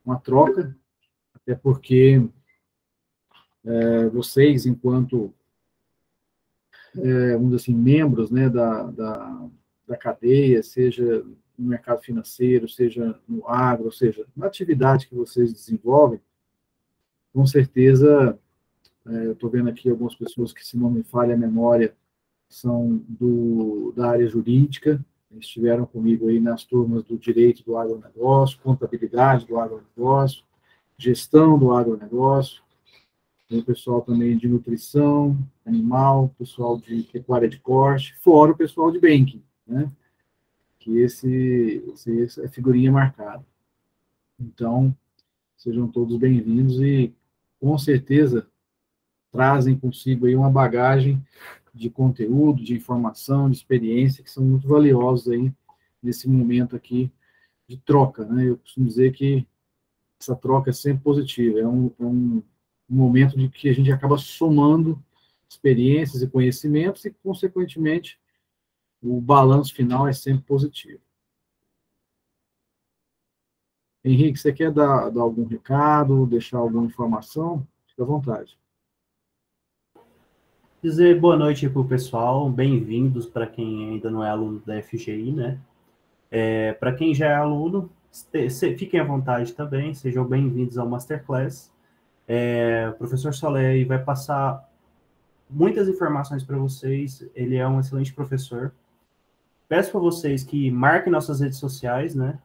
uma troca, até porque vocês, enquanto, vamos dizer assim, membros, né, da cadeia, seja no mercado financeiro, seja no agro, ou seja, na atividade que vocês desenvolvem, com certeza, eu estou vendo aqui algumas pessoas que, se não me falha a memória, são da área jurídica, estiveram comigo aí nas turmas do direito do agronegócio, contabilidade do agronegócio, gestão do agronegócio, tem o pessoal também de nutrição animal, pessoal de pecuária de corte, fora o pessoal de banking, né? Que esse é figurinha marcada. Então, sejam todos bem-vindos e, com certeza, trazem consigo aí uma bagagem de conteúdo, de informação, de experiência, que são muito valiosos aí nesse momento aqui de troca, né? Eu costumo dizer que essa troca é sempre positiva, é um momento de que a gente acaba somando experiências e conhecimentos e, consequentemente, o balanço final é sempre positivo. Henrique, você quer dar algum recado, deixar alguma informação? Fique à vontade. Dizer boa noite para o pessoal, bem-vindos para quem ainda não é aluno da FGI, né? Para quem já é aluno, fiquem à vontade também, sejam bem-vindos ao Masterclass. O professor Solé vai passar muitas informações para vocês, ele é um excelente professor. Peço para vocês que marquem nossas redes sociais, né?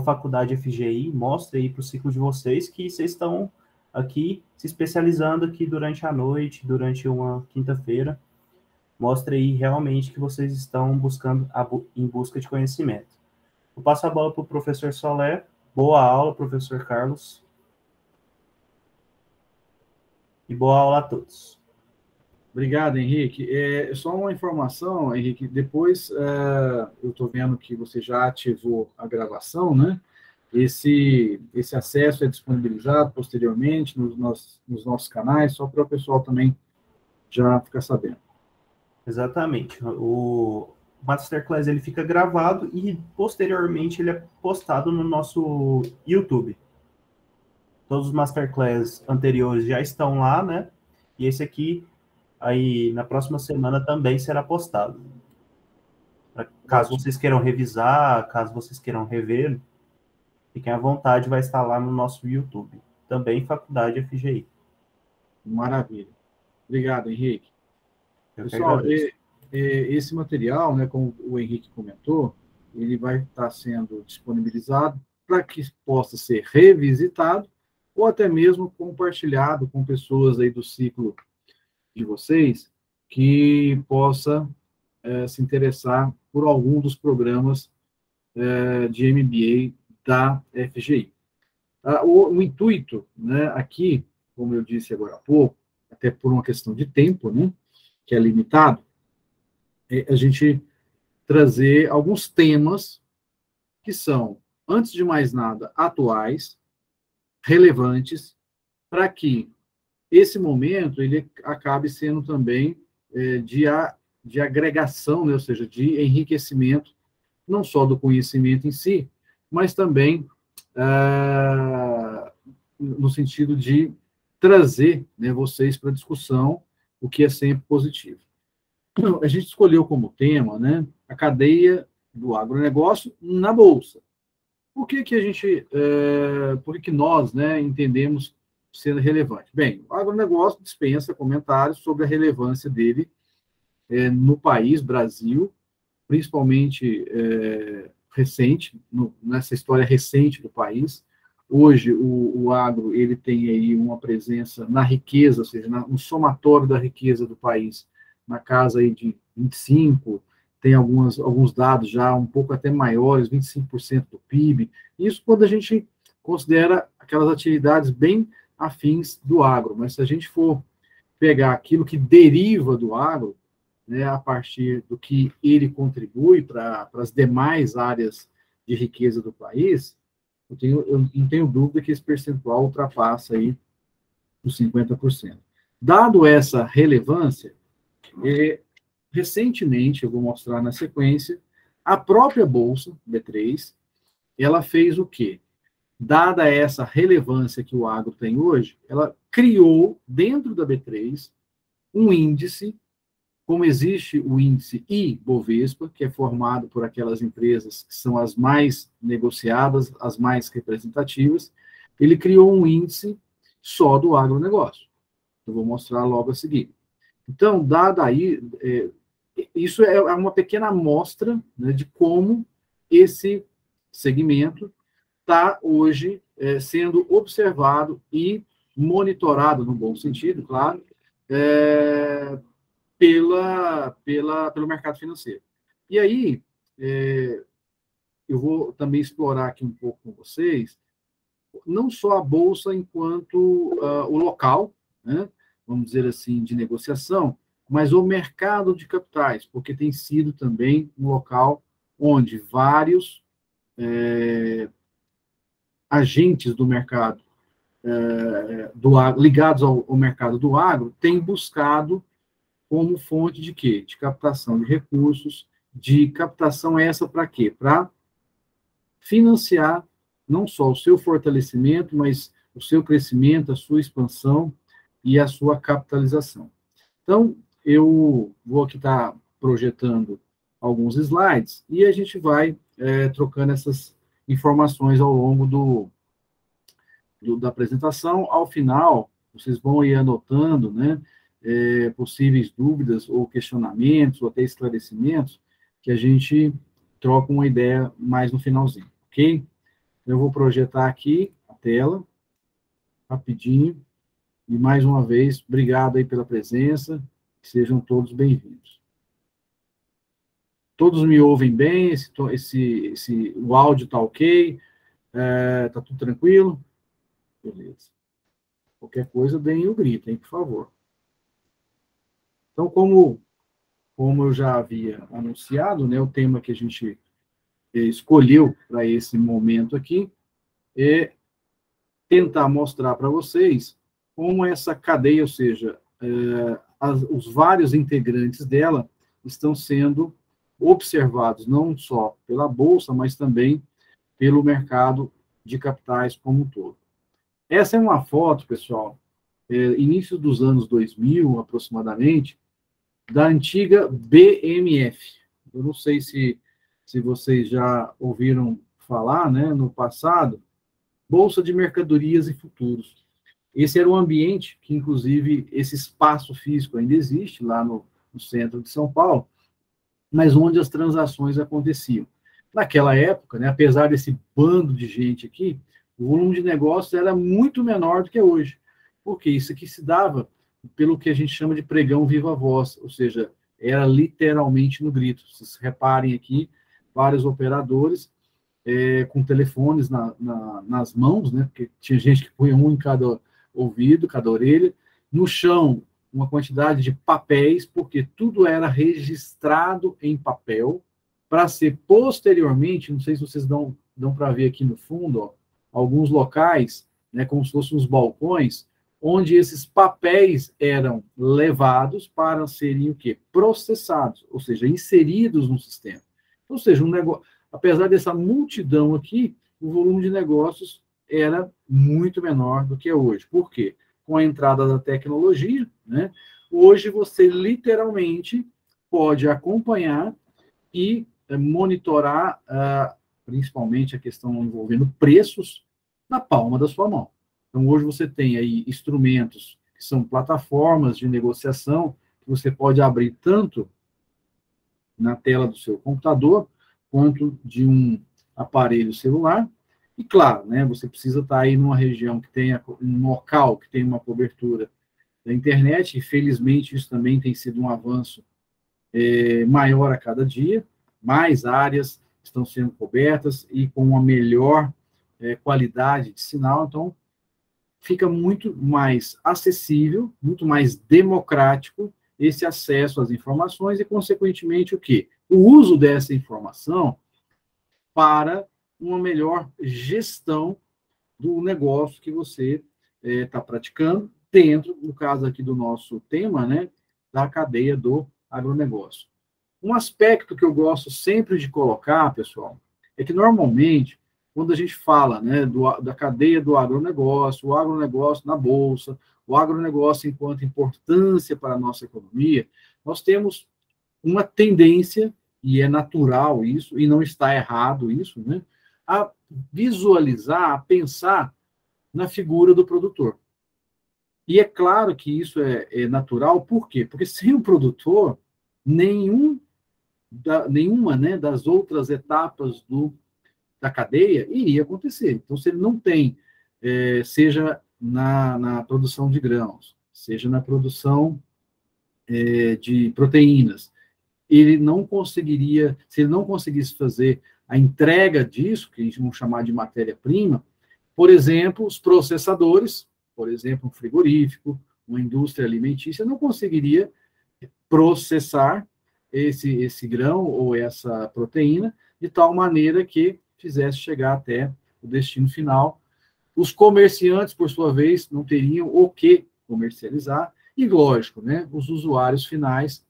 @faculdadefgi, mostre aí para o ciclo de vocês que vocês estão aqui se especializando aqui durante a noite, durante uma quinta-feira. Mostre aí realmente que vocês estão em busca de conhecimento. Vou passar a bola para o professor Solé. Boa aula, professor Carlos. E boa aula a todos. Obrigado, Henrique. Só uma informação, Henrique, depois eu estou vendo que você já ativou a gravação, né? Esse acesso é disponibilizado posteriormente nos nossos canais, só para o pessoal também já ficar sabendo. Exatamente. O Masterclass ele fica gravado e posteriormente ele é postado no nosso YouTube. Todos os Masterclass anteriores já estão lá, né? E esse aqui, aí na próxima semana também será postado. Caso vocês queiram revisar, caso vocês queiram rever, fiquem à vontade, vai estar lá no nosso YouTube. Também Faculdade FGI. Maravilha. Obrigado, Henrique. Pessoal, esse material, né, como o Henrique comentou, ele vai estar sendo disponibilizado para que possa ser revisitado ou até mesmo compartilhado com pessoas aí do ciclo de vocês que possa se interessar por algum dos programas de MBA da FGI. O intuito, né, aqui, como eu disse agora há pouco, até por uma questão de tempo, né, que é limitado, é a gente trazer alguns temas que são, antes de mais nada, atuais, relevantes, para que esse momento ele acabe sendo também de agregação, né, ou seja, de enriquecimento, não só do conhecimento em si, mas também no sentido de trazer, né, vocês para a discussão, o que é sempre positivo. A gente escolheu como tema, né, a cadeia do agronegócio na Bolsa. Por que a gente, por que nós, né, entendemos sendo relevante? Bem, o agronegócio dispensa comentários sobre a relevância dele no país, Brasil, principalmente recente, nessa história recente do país. Hoje, o agro ele tem aí uma presença na riqueza, ou seja, no somatório da riqueza do país, na casa aí de 25%, tem alguns dados já um pouco até maiores, 25% do PIB. Isso quando a gente considera aquelas atividades bem afins do agro. Mas se a gente for pegar aquilo que deriva do agro, né, a partir do que ele contribui para as demais áreas de riqueza do país, eu não tenho dúvida que esse percentual ultrapassa aí os 50%. Dado essa relevância, recentemente, eu vou mostrar na sequência, a própria Bolsa B3, ela fez o quê? dada essa relevância que o agro tem hoje, ela criou, dentro da B3, um índice, como existe o índice Ibovespa, que é formado por aquelas empresas que são as mais negociadas, as mais representativas, ele criou um índice só do agronegócio. Eu vou mostrar logo a seguir. Então, dada aí, isso é uma pequena amostra, né, de como esse segmento está hoje sendo observado e monitorado, no bom sentido, claro, pelo mercado financeiro. E aí, eu vou também explorar aqui um pouco com vocês, não só a Bolsa enquanto o local, né, vamos dizer assim, de negociação, mas o mercado de capitais, porque tem sido também um local onde vários agentes do mercado ligados ao mercado do agro têm buscado como fonte de quê? De captação de recursos, de captação essa para quê? Para financiar não só o seu fortalecimento, mas o seu crescimento, a sua expansão e a sua capitalização. Então, eu vou aqui estar projetando alguns slides e a gente vai trocando essas informações ao longo da apresentação. Ao final, vocês vão ir anotando, né, possíveis dúvidas ou questionamentos ou até esclarecimentos que a gente troca uma ideia mais no finalzinho, ok? Eu vou projetar aqui a tela, rapidinho, e mais uma vez, obrigado aí pela presença, sejam todos bem-vindos. Todos me ouvem bem? O áudio está ok? Está tudo tranquilo? Beleza. Qualquer coisa, deem o grito, hein, por favor. Então, como eu já havia anunciado, né, o tema que a gente escolheu para esse momento aqui é tentar mostrar para vocês como essa cadeia, ou seja, os vários integrantes dela estão sendo observados não só pela Bolsa, mas também pelo mercado de capitais como um todo. Essa é uma foto, pessoal, início dos anos 2000, aproximadamente, da antiga BMF. Eu não sei se vocês já ouviram falar, né, no passado, Bolsa de Mercadorias e Futuros. Esse era um ambiente que, inclusive, esse espaço físico ainda existe, lá no centro de São Paulo, mas onde as transações aconteciam. Naquela época, né, apesar desse bando de gente aqui, o volume de negócios era muito menor do que hoje. Porque isso aqui se dava pelo que a gente chama de pregão viva voz, ou seja, era literalmente no grito. Vocês reparem aqui, vários operadores com telefones nas mãos, né, porque tinha gente que punha um em cada ouvido, cada orelha. No chão, uma quantidade de papéis, porque tudo era registrado em papel, para ser posteriormente, não sei se vocês dão para ver aqui no fundo, ó, alguns locais, né, como se fossem os balcões, onde esses papéis eram levados para serem o quê? Processados, ou seja, inseridos no sistema. Ou seja, um negócio, apesar dessa multidão aqui, o volume de negócios era muito menor do que é hoje. Por quê? Com a entrada da tecnologia, né, hoje você literalmente pode acompanhar e monitorar, principalmente a questão envolvendo preços, na palma da sua mão. Então, hoje você tem aí instrumentos que são plataformas de negociação, que você pode abrir tanto na tela do seu computador, quanto de um aparelho celular. E, claro, né, você precisa estar aí numa região que tenha, um local que tenha uma cobertura da internet, e felizmente isso também tem sido um avanço maior a cada dia, mais áreas estão sendo cobertas e com uma melhor qualidade de sinal, então fica muito mais acessível, muito mais democrático esse acesso às informações e, consequentemente, o quê? O uso dessa informação para uma melhor gestão do negócio que você está praticando dentro, no caso aqui do nosso tema, né, da cadeia do agronegócio. Um aspecto que eu gosto sempre de colocar, pessoal, é que, normalmente, quando a gente fala, né, da cadeia do agronegócio, o agronegócio na Bolsa, o agronegócio enquanto importância para a nossa economia, nós temos uma tendência, e é natural isso, e não está errado isso, né, a visualizar, a pensar na figura do produtor. E é claro que isso é natural, por quê? Porque sem o produtor, nenhuma, né, das outras etapas da cadeia iria acontecer. Então, se ele não tem, seja na produção de grãos, seja na produção de proteínas, ele não conseguiria, se ele não conseguisse fazer a entrega disso, que a gente vamos chamar de matéria-prima, por exemplo, os processadores, por exemplo, um frigorífico, uma indústria alimentícia, não conseguiria processar esse grão ou essa proteína de tal maneira que fizesse chegar até o destino final. Os comerciantes, por sua vez, não teriam o que comercializar, e, lógico, né, os usuários finais,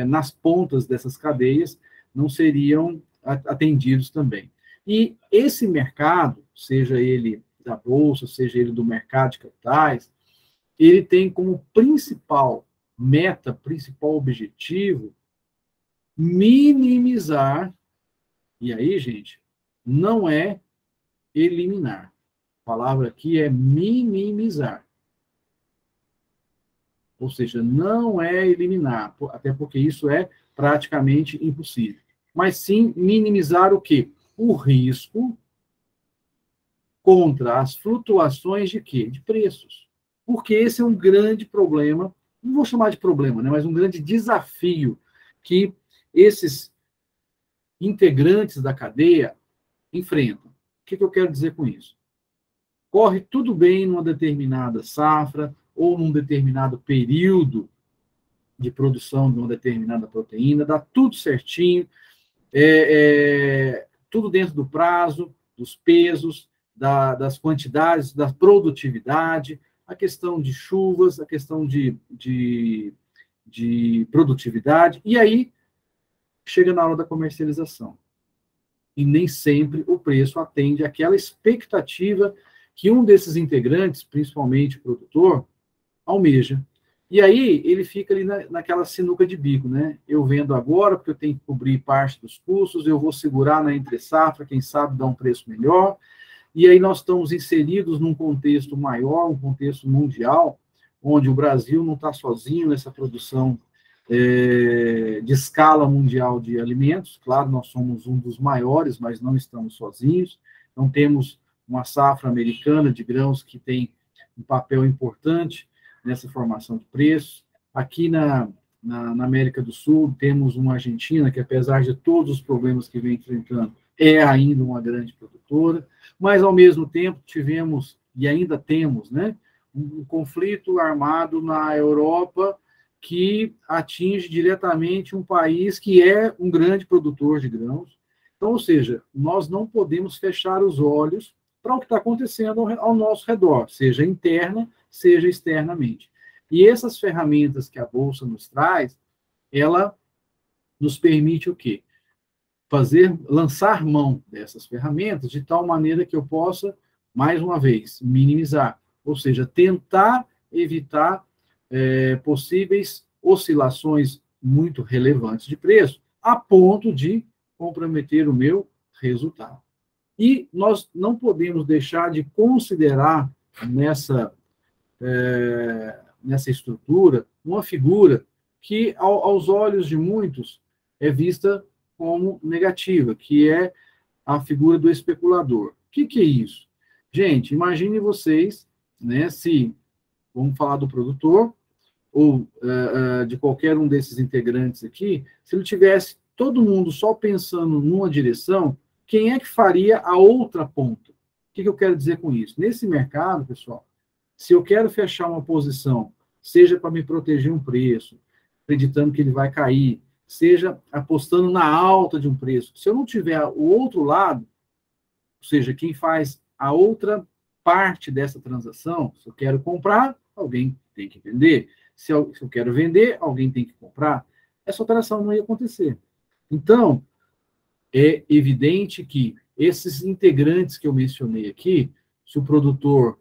nas pontas dessas cadeias, não seriam atendidos também. E esse mercado, seja ele da Bolsa, seja ele do mercado de capitais, ele tem como principal meta, principal objetivo, minimizar, e aí, gente, não é eliminar. A palavra aqui é minimizar. Ou seja, não é eliminar, até porque isso é praticamente impossível. Mas sim minimizar o quê? O risco contra as flutuações de quê? De preços. Porque esse é um grande problema, não vou chamar de problema, né, mas um grande desafio que esses integrantes da cadeia enfrentam. O que eu quero dizer com isso? Corre tudo bem numa determinada safra ou num determinado período de produção de uma determinada proteína, dá tudo certinho, tudo dentro do prazo, dos pesos, das quantidades, da produtividade, a questão de chuvas, a questão de produtividade, e aí chega na hora da comercialização. E nem sempre o preço atende àquela expectativa que um desses integrantes, principalmente o produtor, almeja. E aí ele fica ali naquela sinuca de bico, né? Eu vendo agora, porque eu tenho que cobrir parte dos custos, eu vou segurar na entre-safra, quem sabe dar um preço melhor. E aí nós estamos inseridos num contexto maior, um contexto mundial, onde o Brasil não está sozinho nessa produção de escala mundial de alimentos. Claro, nós somos um dos maiores, mas não estamos sozinhos. Então, temos uma safra americana de grãos que tem um papel importante nessa formação de preços. Aqui na América do Sul, temos uma Argentina que, apesar de todos os problemas que vem enfrentando, é ainda uma grande produtora, mas, ao mesmo tempo, tivemos, e ainda temos, né, um conflito armado na Europa que atinge diretamente um país que é um grande produtor de grãos. Então, ou seja, nós não podemos fechar os olhos para o que está acontecendo ao nosso redor, seja interna, seja externamente. E essas ferramentas que a Bolsa nos traz, ela nos permite o quê? Lançar mão dessas ferramentas de tal maneira que eu possa, mais uma vez, minimizar, ou seja, tentar evitar possíveis oscilações muito relevantes de preço, a ponto de comprometer o meu resultado. E nós não podemos deixar de considerar nessa estrutura uma figura que, aos olhos de muitos, é vista como negativa, que é a figura do especulador. O que é isso? Gente, imagine vocês, né, se, vamos falar do produtor, ou de qualquer um desses integrantes aqui, se ele tivesse todo mundo só pensando numa direção, quem é que faria a outra ponta? O que eu quero dizer com isso? Nesse mercado, pessoal, se eu quero fechar uma posição, seja para me proteger um preço, acreditando que ele vai cair, seja apostando na alta de um preço, se eu não tiver o outro lado, ou seja, quem faz a outra parte dessa transação, se eu quero comprar, alguém tem que vender. Se eu quero vender, alguém tem que comprar. Essa operação não ia acontecer. Então, é evidente que esses integrantes que eu mencionei aqui, se o produtor,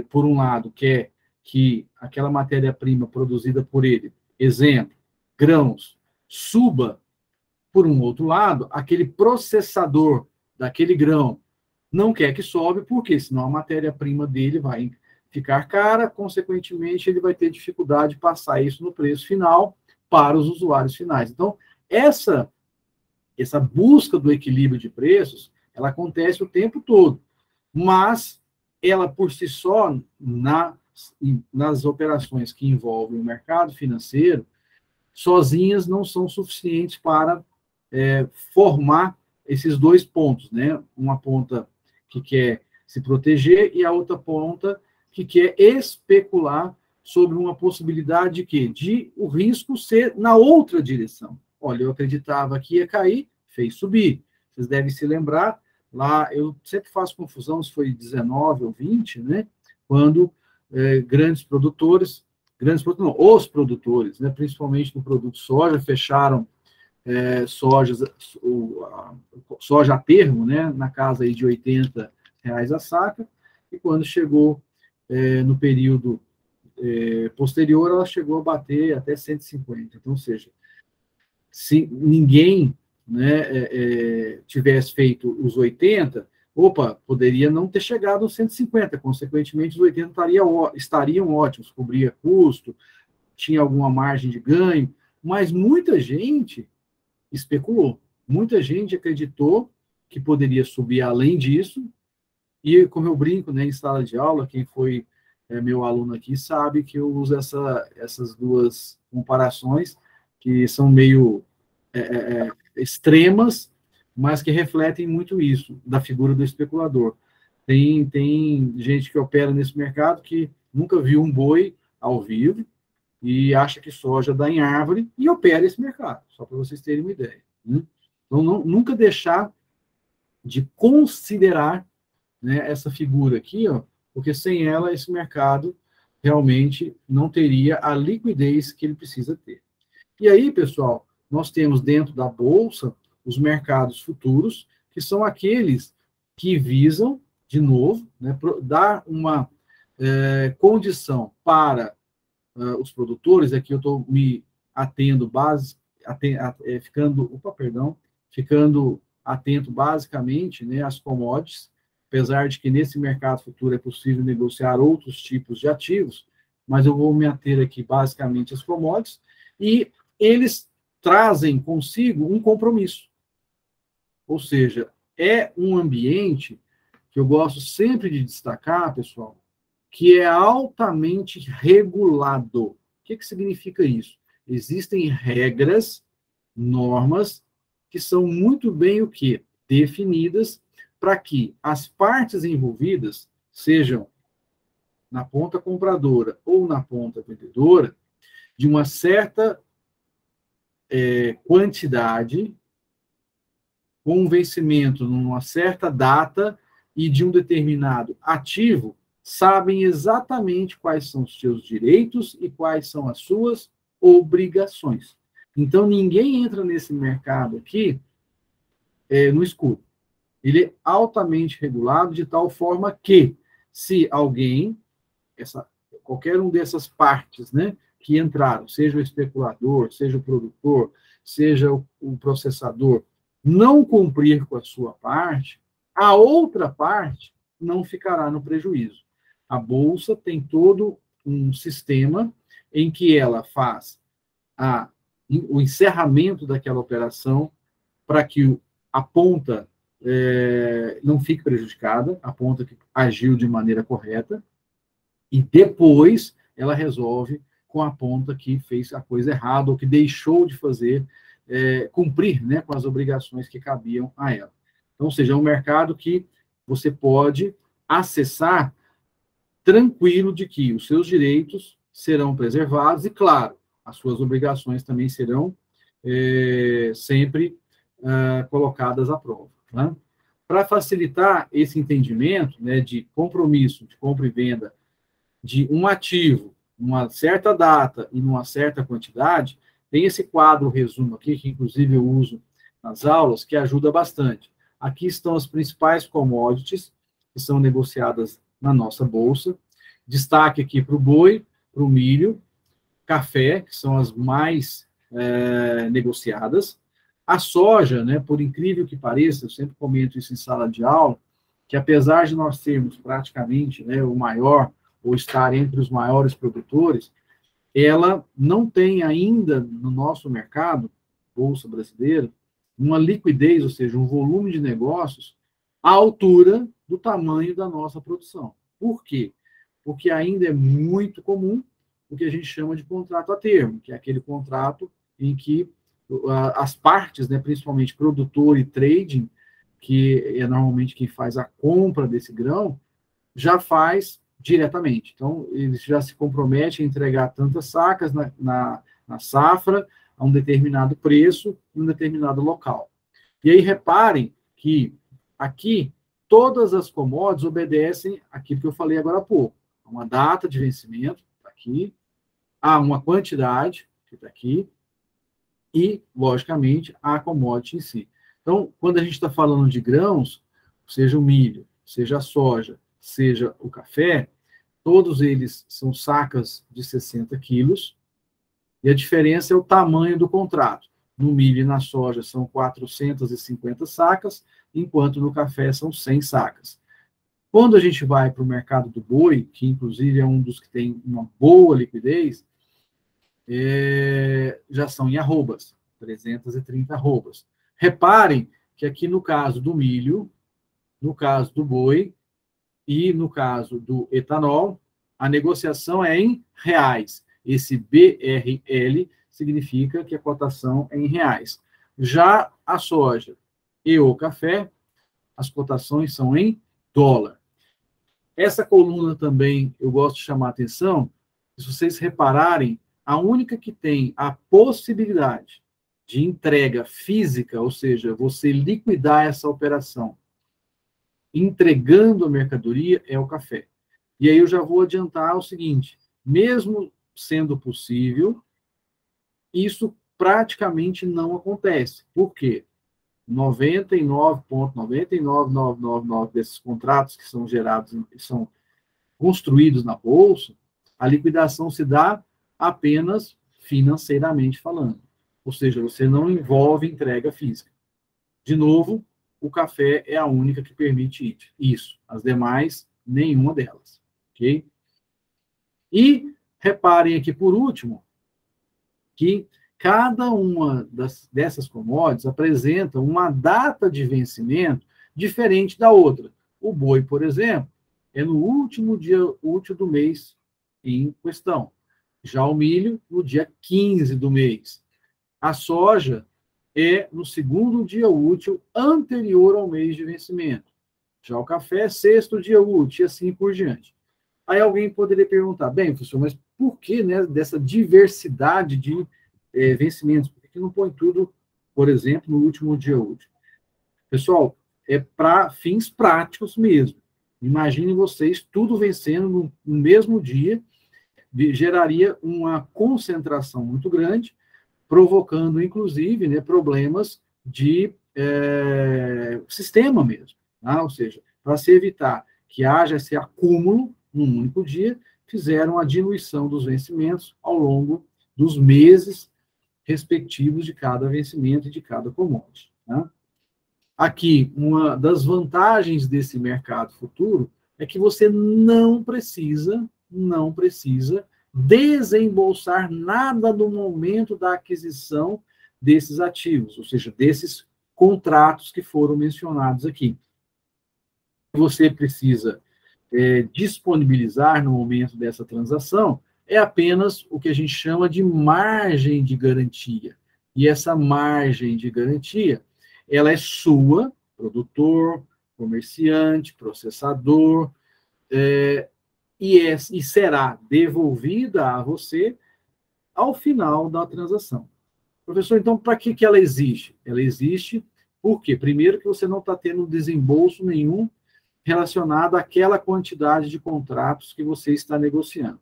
por um lado, quer que aquela matéria-prima produzida por ele, exemplo, grãos, suba, por um outro lado, aquele processador daquele grão não quer que sobe, porque senão a matéria-prima dele vai ficar cara, consequentemente, ele vai ter dificuldade de passar isso no preço final para os usuários finais. Então, essa busca do equilíbrio de preços, ela acontece o tempo todo, mas ela, por si só, nas operações que envolvem o mercado financeiro, sozinhas não são suficientes para formar esses dois pontos, né? Uma ponta que quer se proteger e a outra ponta que quer especular sobre uma possibilidade de quê? De o risco ser na outra direção. Olha, eu acreditava que ia cair, fez subir. Vocês devem se lembrar, lá, eu sempre faço confusão se foi 19 ou 20, né? Quando os produtores, né, principalmente no produto soja, fecharam soja a termo, né, na casa aí de R$80 a saca, e quando chegou no período posterior, ela chegou a bater até 150. Então, ou seja, se ninguém, né, tivesse feito os 80, poderia não ter chegado aos 150, consequentemente os 80 estariam ótimos, cobria custo, tinha alguma margem de ganho, mas muita gente especulou, muita gente acreditou que poderia subir além disso, e como eu brinco, né, em sala de aula, quem foi meu aluno aqui sabe que eu uso essas duas comparações, que são meio extremas, mas que refletem muito isso, da figura do especulador. Tem gente que opera nesse mercado que nunca viu um boi ao vivo e acha que soja dá em árvore e opera esse mercado, só para vocês terem uma ideia, né? Então, nunca deixar de considerar, né, essa figura aqui, ó, porque sem ela esse mercado realmente não teria a liquidez que ele precisa ter. E aí, pessoal, nós temos dentro da Bolsa os mercados futuros, que são aqueles que visam, de novo, né, dar uma condição para os produtores. Aqui eu estou me ficando atento basicamente, né, às commodities, apesar de que nesse mercado futuro é possível negociar outros tipos de ativos, mas eu vou me ater aqui basicamente às commodities, e eles trazem consigo um compromisso. Ou seja, é um ambiente que eu gosto sempre de destacar, pessoal, que é altamente regulado. O que significa isso? Existem regras, normas, que são muito bem o quê? Definidas para que as partes envolvidas, sejam na ponta compradora ou na ponta vendedora, de uma certa quantidade, com um vencimento numa certa data e de um determinado ativo, sabem exatamente quais são os seus direitos e quais são as suas obrigações. Então, ninguém entra nesse mercado aqui no escuro. Ele é altamente regulado de tal forma que, se alguém, qualquer um dessas partes, né, que entraram, seja o especulador, seja o produtor, seja o processador, não cumprir com a sua parte, a outra parte não ficará no prejuízo. A Bolsa tem todo um sistema em que ela faz o encerramento daquela operação para que a ponta não fique prejudicada, a ponta que agiu de maneira correta, e depois ela resolve com a ponta que fez a coisa errada ou que deixou de fazer, cumprir, né, com as obrigações que cabiam a ela. Então, ou seja, é um mercado que você pode acessar tranquilo de que os seus direitos serão preservados e, claro, as suas obrigações também serão sempre colocadas à prova, né? Para facilitar esse entendimento, né, de compromisso, de compra e venda de um ativo, numa certa data e numa certa quantidade, tem esse quadro resumo aqui, que inclusive eu uso nas aulas, que ajuda bastante. Aqui estão as principais commodities que são negociadas na nossa bolsa. Destaque aqui para o boi, para o milho, café, que são as mais negociadas. A soja, né, por incrível que pareça, eu sempre comento isso em sala de aula, que apesar de nós termos praticamente, né, o maior, ou estar entre os maiores produtores, ela não tem ainda no nosso mercado, bolsa brasileira, uma liquidez, ou seja, um volume de negócios à altura do tamanho da nossa produção. Por quê? Porque ainda é muito comum o que a gente chama de contrato a termo, que é aquele contrato em que as partes, né, principalmente produtor e trading, que é normalmente quem faz a compra desse grão, já faz diretamente. Então, eles já se comprometem a entregar tantas sacas na safra, a um determinado preço, em um determinado local. E aí, reparem que aqui, todas as commodities obedecem aquilo que eu falei agora há pouco. Uma data de vencimento, está aqui, há uma quantidade, que está aqui, e, logicamente, a commodity em si. Então, quando a gente está falando de grãos, seja o milho, seja a soja, seja o café, todos eles são sacas de 60 quilos, e a diferença é o tamanho do contrato. No milho e na soja são 450 sacas, enquanto no café são 100 sacas. Quando a gente vai para o mercado do boi, que inclusive é um dos que tem uma boa liquidez, já são em arrobas, 330 arrobas. Reparem que aqui no caso do milho, no caso do boi e no caso do etanol, a negociação é em reais. Esse BRL significa que a cotação é em reais. Já a soja e o café, as cotações são em dólar. Essa coluna também eu gosto de chamar a atenção, se vocês repararem, a única que tem a possibilidade de entrega física, ou seja, você liquidar essa operação entregando a mercadoria, é o café. E aí eu já vou adiantar o seguinte, mesmo sendo possível, isso praticamente não acontece. Por quê? 99,99999 desses contratos que são gerados, que são construídos na bolsa, a liquidação se dá apenas financeiramente falando. Ou seja, você não envolve entrega física. De novo, o café é a única que permite isso. As demais, nenhuma delas. Ok? E reparem aqui, por último, que cada uma dessas commodities apresenta uma data de vencimento diferente da outra. O boi, por exemplo, é no último dia útil do mês em questão. Já o milho, no dia 15 do mês. A soja é no segundo dia útil anterior ao mês de vencimento. Já o café, sexto dia útil, e assim por diante. Aí alguém poderia perguntar, bem, professor, mas por que, né, dessa diversidade de vencimentos? Por que não põe tudo, por exemplo, no último dia útil? Pessoal, é para fins práticos mesmo. Imaginem vocês tudo vencendo no mesmo dia, geraria uma concentração muito grande, provocando, inclusive, né, problemas de sistema mesmo. Tá? Ou seja, para se evitar que haja esse acúmulo num único dia, fizeram a diluição dos vencimentos ao longo dos meses respectivos de cada vencimento e de cada commodity. Tá? Aqui, uma das vantagens desse mercado futuro é que você não precisa desembolsar nada no momento da aquisição desses ativos, ou seja, desses contratos que foram mencionados aqui. Você precisa disponibilizar no momento dessa transação é apenas o que a gente chama de margem de garantia. E essa margem de garantia, ela é sua, produtor, comerciante, processador, e será devolvida a você ao final da transação. Professor, então, para que ela existe? Ela existe porque, primeiro, que você não está tendo desembolso nenhum relacionado àquela quantidade de contratos que você está negociando.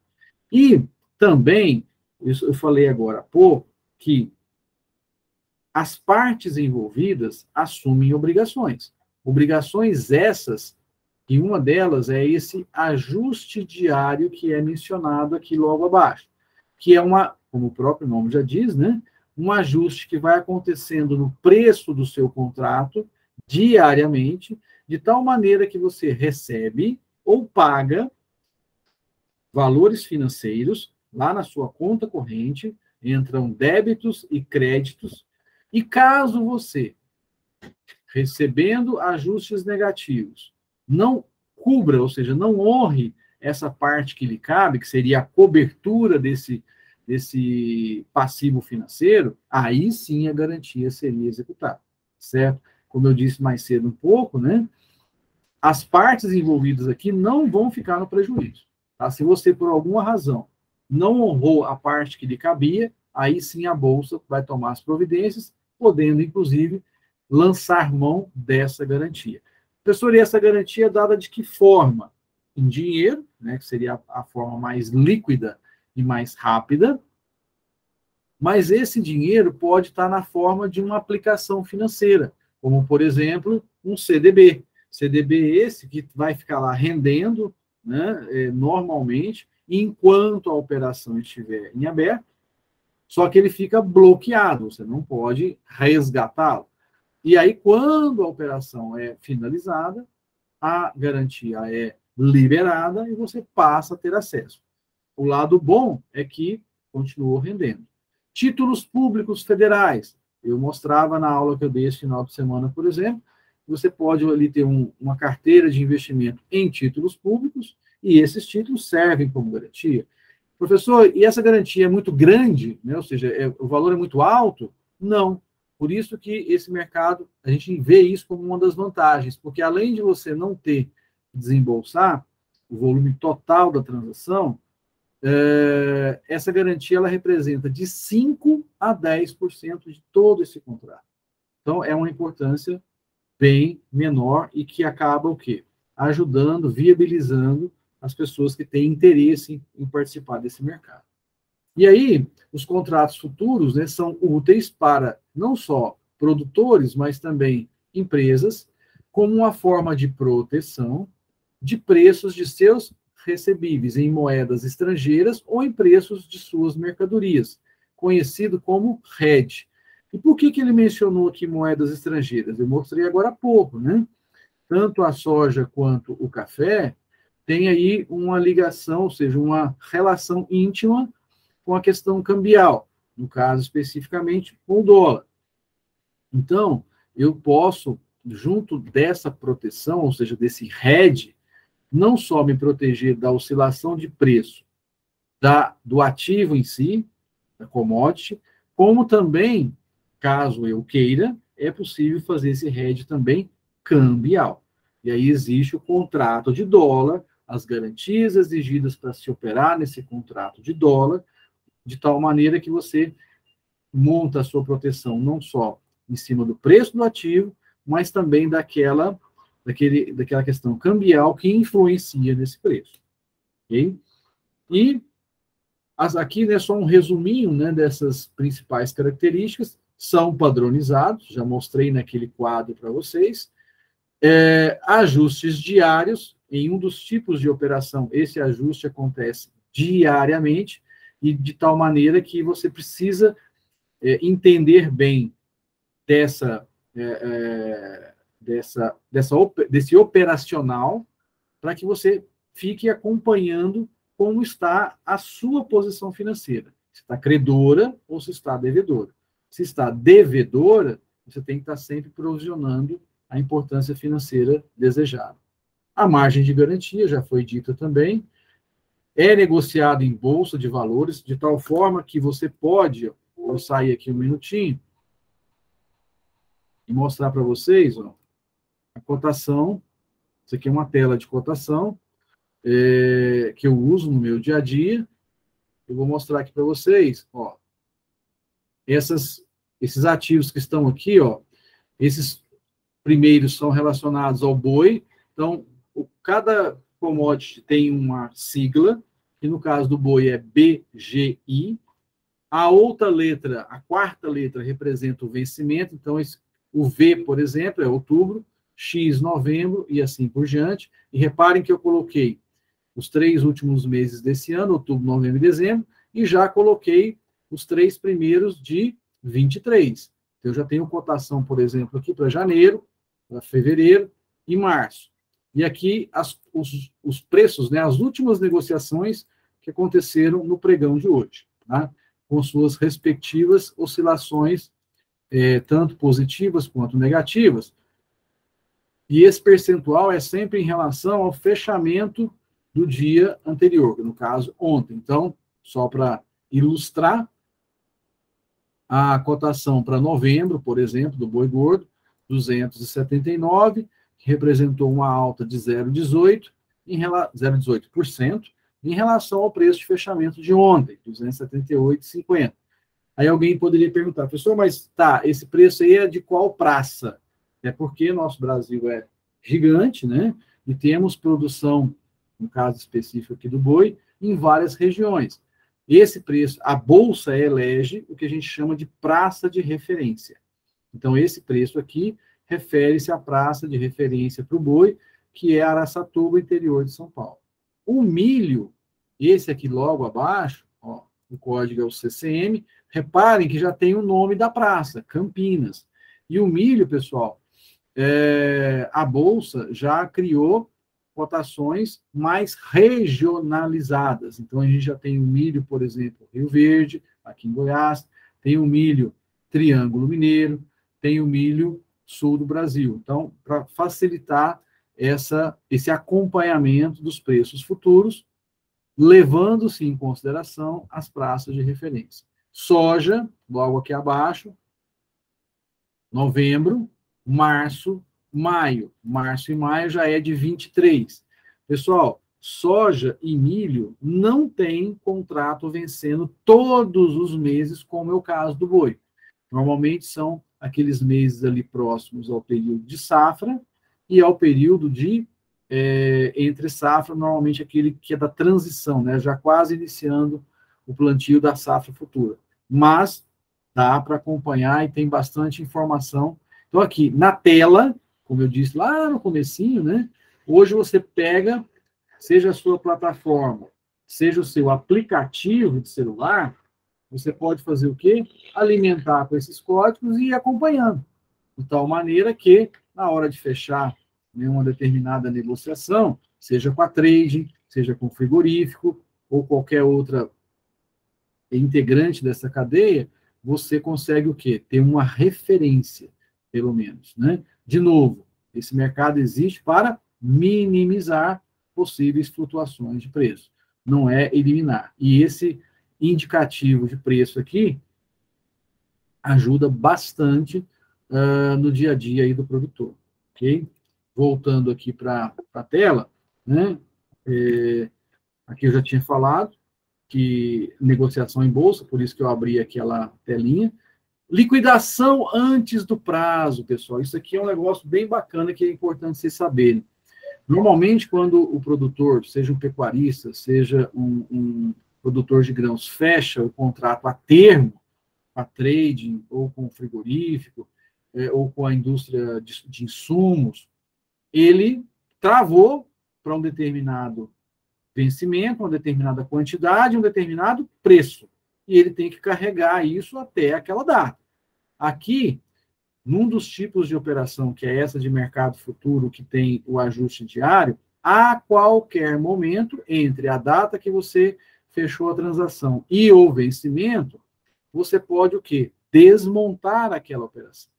E também, isso eu falei agora há pouco, que as partes envolvidas assumem obrigações. Obrigações essas, e uma delas é esse ajuste diário que é mencionado aqui logo abaixo, que é como o próprio nome já diz, né? Um ajuste que vai acontecendo no preço do seu contrato diariamente, de tal maneira que você recebe ou paga valores financeiros lá na sua conta corrente, entram débitos e créditos, e caso você, recebendo ajustes negativos, não cubra, ou seja, não honre essa parte que lhe cabe, que seria a cobertura desse passivo financeiro, aí sim a garantia seria executada, certo? Como eu disse mais cedo um pouco, né? As partes envolvidas aqui não vão ficar no prejuízo. Tá? Se você, por alguma razão, não honrou a parte que lhe cabia, aí sim a Bolsa vai tomar as providências, podendo, inclusive, lançar mão dessa garantia. Professor, e essa garantia é dada de que forma? Em dinheiro, né, que seria a forma mais líquida e mais rápida, mas esse dinheiro pode estar na forma de uma aplicação financeira, como, por exemplo, um CDB. CDB esse que vai ficar lá rendendo, né, normalmente, enquanto a operação estiver em aberto, só que ele fica bloqueado, você não pode resgatá-lo. E aí, quando a operação é finalizada, a garantia é liberada e você passa a ter acesso. O lado bom é que continuou rendendo. Títulos públicos federais. Eu mostrava na aula que eu dei esse final de semana, por exemplo, você pode ali ter uma carteira de investimento em títulos públicos e esses títulos servem como garantia. Professor, e essa garantia é muito grande, né? Ou seja, o valor é muito alto? Não. Por isso que esse mercado, a gente vê isso como uma das vantagens, porque além de você não ter que desembolsar o volume total da transação, essa garantia ela representa de 5% a 10% de todo esse contrato. Então, é uma importância bem menor e que acaba o quê? Ajudando, viabilizando as pessoas que têm interesse em participar desse mercado. E aí, os contratos futuros, né, são úteis para não só produtores, mas também empresas, como uma forma de proteção de preços de seus recebíveis em moedas estrangeiras ou em preços de suas mercadorias, conhecido como hedge. E por que ele mencionou aqui moedas estrangeiras? Eu mostrei agora há pouco, né? Tanto a soja quanto o café têm aí uma ligação, ou seja, uma relação íntima com a questão cambial, no caso especificamente com o dólar. Então, eu posso, junto dessa proteção, ou seja, desse hedge, não só me proteger da oscilação de preço do ativo em si, da commodity, como também, caso eu queira, é possível fazer esse hedge também cambial. E aí existe o contrato de dólar, as garantias exigidas para se operar nesse contrato de dólar, de tal maneira que você monta a sua proteção não só em cima do preço do ativo, mas também daquela questão cambial que influencia nesse preço. Okay? E aqui, né, só um resuminho, né, dessas principais características, são padronizados, já mostrei naquele quadro para vocês, ajustes diários, em um dos tipos de operação, esse ajuste acontece diariamente, e de tal maneira que você precisa entender bem desse operacional, para que você fique acompanhando como está a sua posição financeira. Se está credora ou se está devedora. Se está devedora, você tem que estar sempre provisionando a importância financeira desejada. A margem de garantia, já foi dita também, é negociado em bolsa de valores, de tal forma que você pode, vou sair aqui um minutinho, e mostrar para vocês, ó, a cotação. Isso aqui é uma tela de cotação que eu uso no meu dia a dia. Eu vou mostrar aqui para vocês, ó, esses ativos que estão aqui, ó, esses primeiros são relacionados ao boi. Então, cada commodity tem uma sigla, que no caso do boi é BGI. A outra letra, a quarta letra, representa o vencimento. Então, o V, por exemplo, é outubro. X novembro, e assim por diante. E reparem que eu coloquei os 3 últimos meses desse ano, outubro, novembro e dezembro, e já coloquei os 3 primeiros de 23. Então, eu já tenho cotação, por exemplo, aqui para janeiro, para fevereiro e março. E aqui os preços, né, as últimas negociações que aconteceram no pregão de hoje, tá? Com suas respectivas oscilações, tanto positivas quanto negativas. E esse percentual é sempre em relação ao fechamento do dia anterior, no caso, ontem. Então, só para ilustrar, a cotação para novembro, por exemplo, do boi gordo, 279, que representou uma alta de 0,18% em relação ao preço de fechamento de ontem, 278,50. Aí alguém poderia perguntar, professor, mas tá, esse preço aí é de qual praça? É porque nosso Brasil é gigante, né? E temos produção, no caso específico aqui do boi, em várias regiões. Esse preço, a Bolsa elege o que a gente chama de praça de referência. Então, esse preço aqui refere-se à praça de referência para o boi, que é Araçatuba, interior de São Paulo. O milho, esse aqui logo abaixo, ó, o código é o CCM, reparem que já tem o nome da praça, Campinas. E o milho, pessoal, a Bolsa já criou cotações mais regionalizadas. Então, a gente já tem o milho, por exemplo, Rio Verde, aqui em Goiás, tem o milho Triângulo Mineiro, tem o milho sul do Brasil. Então, para facilitar esse acompanhamento dos preços futuros, levando-se em consideração as praças de referência. Soja, logo aqui abaixo, novembro, março, maio. Março e maio já é de 23. Pessoal, soja e milho não tem contrato vencendo todos os meses, como é o caso do boi. Normalmente são aqueles meses ali próximos ao período de safra e ao período de entre safra, normalmente aquele que é da transição, né? Já quase iniciando o plantio da safra futura. Mas dá para acompanhar e tem bastante informação. Então, aqui, na tela, como eu disse lá no comecinho, né? Hoje você pega, seja a sua plataforma, seja o seu aplicativo de celular, você pode fazer o quê? Alimentar com esses códigos e ir acompanhando. De tal maneira que, na hora de fechar uma determinada negociação, seja com a trade, seja com o frigorífico, ou qualquer outra integrante dessa cadeia, você consegue o quê? Ter uma referência, pelo menos, né? De novo, esse mercado existe para minimizar possíveis flutuações de preço, não é eliminar. E esse indicativo de preço aqui ajuda bastante no dia a dia aí do produtor, ok? Voltando aqui para a tela, né? Aqui eu já tinha falado que negociação em bolsa, por isso que eu abri aquela telinha. Liquidação antes do prazo, pessoal. Isso aqui é um negócio bem bacana que é importante vocês saberem. Normalmente, quando o produtor, seja um pecuarista, seja um produtor de grãos, fecha o contrato a termo, a trading, ou com o frigorífico, ou com a indústria de insumos, ele travou para um determinado vencimento, uma determinada quantidade, um determinado preço. E ele tem que carregar isso até aquela data. Aqui, num dos tipos de operação, que é essa de mercado futuro, que tem o ajuste diário, a qualquer momento, entre a data que você fechou a transação e o vencimento, você pode o quê? Desmontar aquela operação.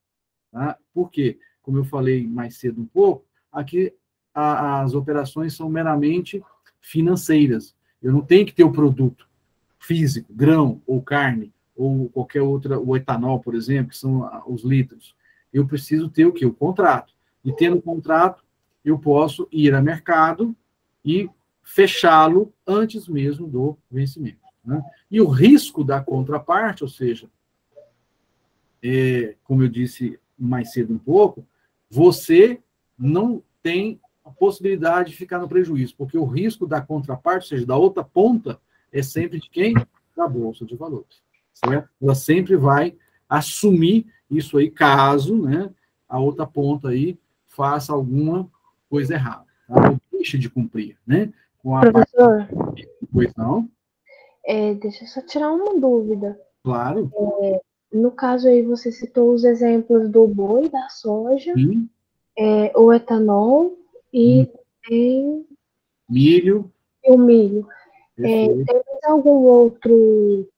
Tá? Por quê? Como eu falei mais cedo um pouco, aqui as operações são meramente financeiras. Eu não tenho que ter o produto físico, grão ou carne, ou qualquer outra, o etanol, por exemplo, que são os litros. Eu preciso ter o quê? O contrato. E tendo o contrato, eu posso ir ao mercado e fechá-lo antes mesmo do vencimento. Né? E o risco da contraparte, ou seja, como eu disse mais cedo um pouco, você não tem a possibilidade de ficar no prejuízo, porque o risco da contraparte, ou seja, da outra ponta, é sempre de quem? Da Bolsa de Valores. Certo? Ela sempre vai assumir isso aí, caso, né, a outra ponta aí faça alguma coisa errada, tá? Ou deixe de cumprir, né? Com a parte... Professor, Pois não? deixa eu só tirar uma dúvida. Claro. No caso aí, você citou os exemplos do boi, da soja, Sim. o etanol e tem Milho. o milho. Perfeito. Tem mais algum outro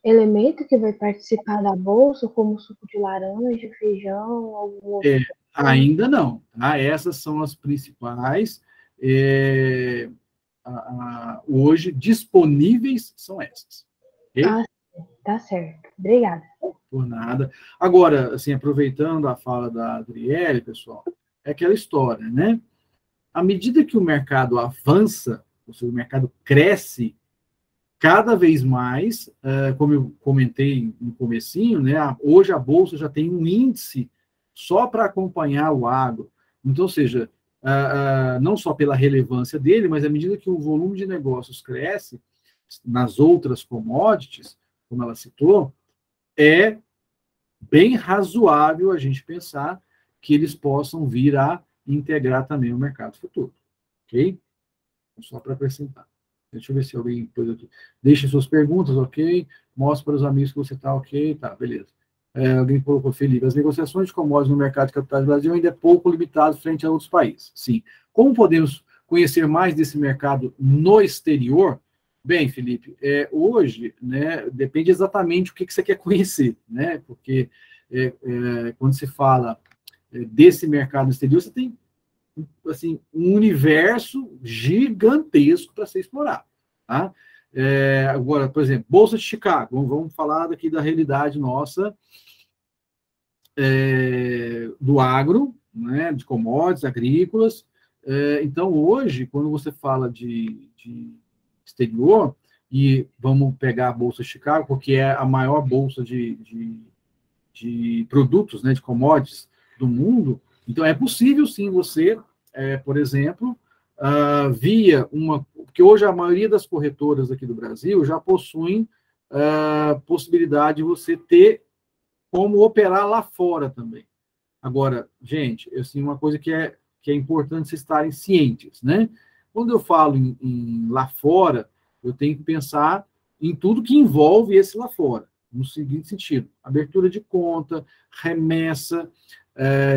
elemento que vai participar da bolsa, como suco de laranja, feijão, algum outro? Ainda não. Tá? Essas são as principais. Hoje disponíveis são essas. Ok? Ah, tá certo. Obrigada. Por nada. Agora, assim, aproveitando a fala da Adriele, pessoal, é aquela história, né? À medida que o mercado avança, ou seja, o mercado cresce cada vez mais, como eu comentei no comecinho, né? Hoje a Bolsa já tem um índice só para acompanhar o agro. Então, ou seja, não só pela relevância dele, mas à medida que o volume de negócios cresce nas outras commodities, como ela citou, é bem razoável a gente pensar que eles possam vir a integrar também o mercado futuro. Ok? Só para acrescentar. Deixa eu ver se alguém pôs aqui. Deixe suas perguntas, ok? Mostre para os amigos que você está ok. Tá, beleza. Alguém colocou, Felipe, as negociações de commodities no mercado de capitais do Brasil ainda é pouco limitado frente a outros países. Sim. Como podemos conhecer mais desse mercado no exterior? Bem, Felipe, hoje, né, depende exatamente o que você quer conhecer, né? Porque quando se fala desse mercado no exterior, você tem assim, um universo gigantesco para ser explorado. Tá? Agora, por exemplo, Bolsa de Chicago, vamos falar aqui da realidade nossa do agro, né, de commodities agrícolas. Então, hoje, quando você fala de exterior, e vamos pegar a Bolsa de Chicago, porque é a maior bolsa de produtos, né, de commodities do mundo, então é possível sim você, por exemplo, via uma... Porque hoje a maioria das corretoras aqui do Brasil já possuem possibilidade de você ter como operar lá fora também. Agora, gente, assim, uma coisa que é importante vocês estarem cientes, né? Quando eu falo em lá fora, eu tenho que pensar em tudo que envolve esse lá fora, no seguinte sentido: abertura de conta, remessa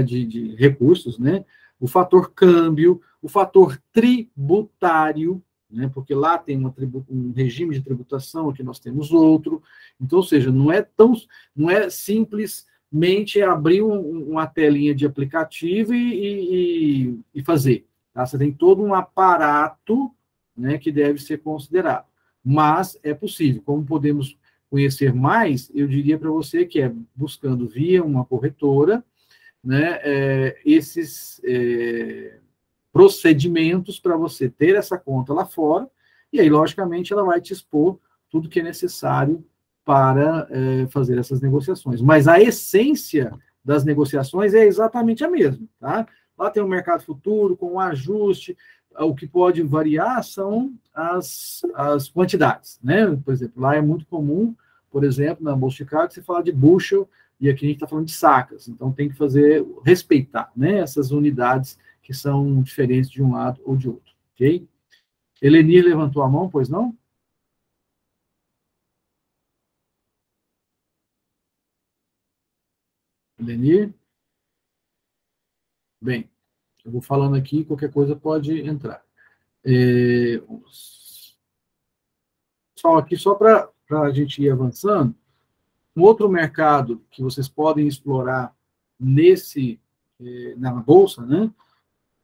de recursos, né? O fator câmbio, o fator tributário, né? Porque lá tem um regime de tributação, aqui nós temos outro. Então, ou seja, não é simplesmente abrir uma telinha de aplicativo e fazer. Tá? Você tem todo um aparato, né, que deve ser considerado. Mas é possível. Como podemos conhecer mais, eu diria para você que é buscando via uma corretora, né, esses procedimentos para você ter essa conta lá fora, e aí, logicamente, ela vai te expor tudo que é necessário para fazer essas negociações. Mas a essência das negociações é exatamente a mesma. Tá? Lá tem um mercado futuro com um ajuste, o que pode variar são as quantidades. Né? Por exemplo, lá é muito comum, por exemplo, na Bolsa de Chicago, você fala de bushel, e aqui a gente está falando de sacas. Então, tem que respeitar, né, essas unidades que são diferentes de um lado ou de outro. Ok? Elenir levantou a mão, pois não? Elenir? Bem, eu vou falando aqui, qualquer coisa pode entrar. Só para a gente ir avançando, um outro mercado que vocês podem explorar na Bolsa, né?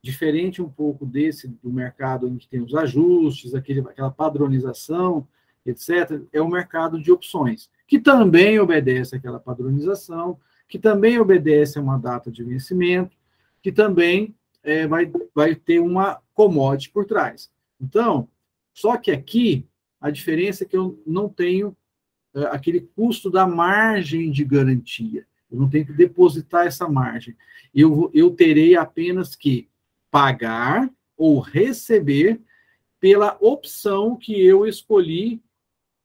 Diferente um pouco do mercado em que tem os ajustes, aquela padronização, etc., é o mercado de opções, que também obedece àquela padronização, que também obedece a uma data de vencimento, que também vai ter uma commodity por trás. Então, só que aqui, a diferença é que eu não tenho aquele custo da margem de garantia. Eu não tenho que depositar essa margem. Eu terei apenas que pagar ou receber pela opção que eu escolhi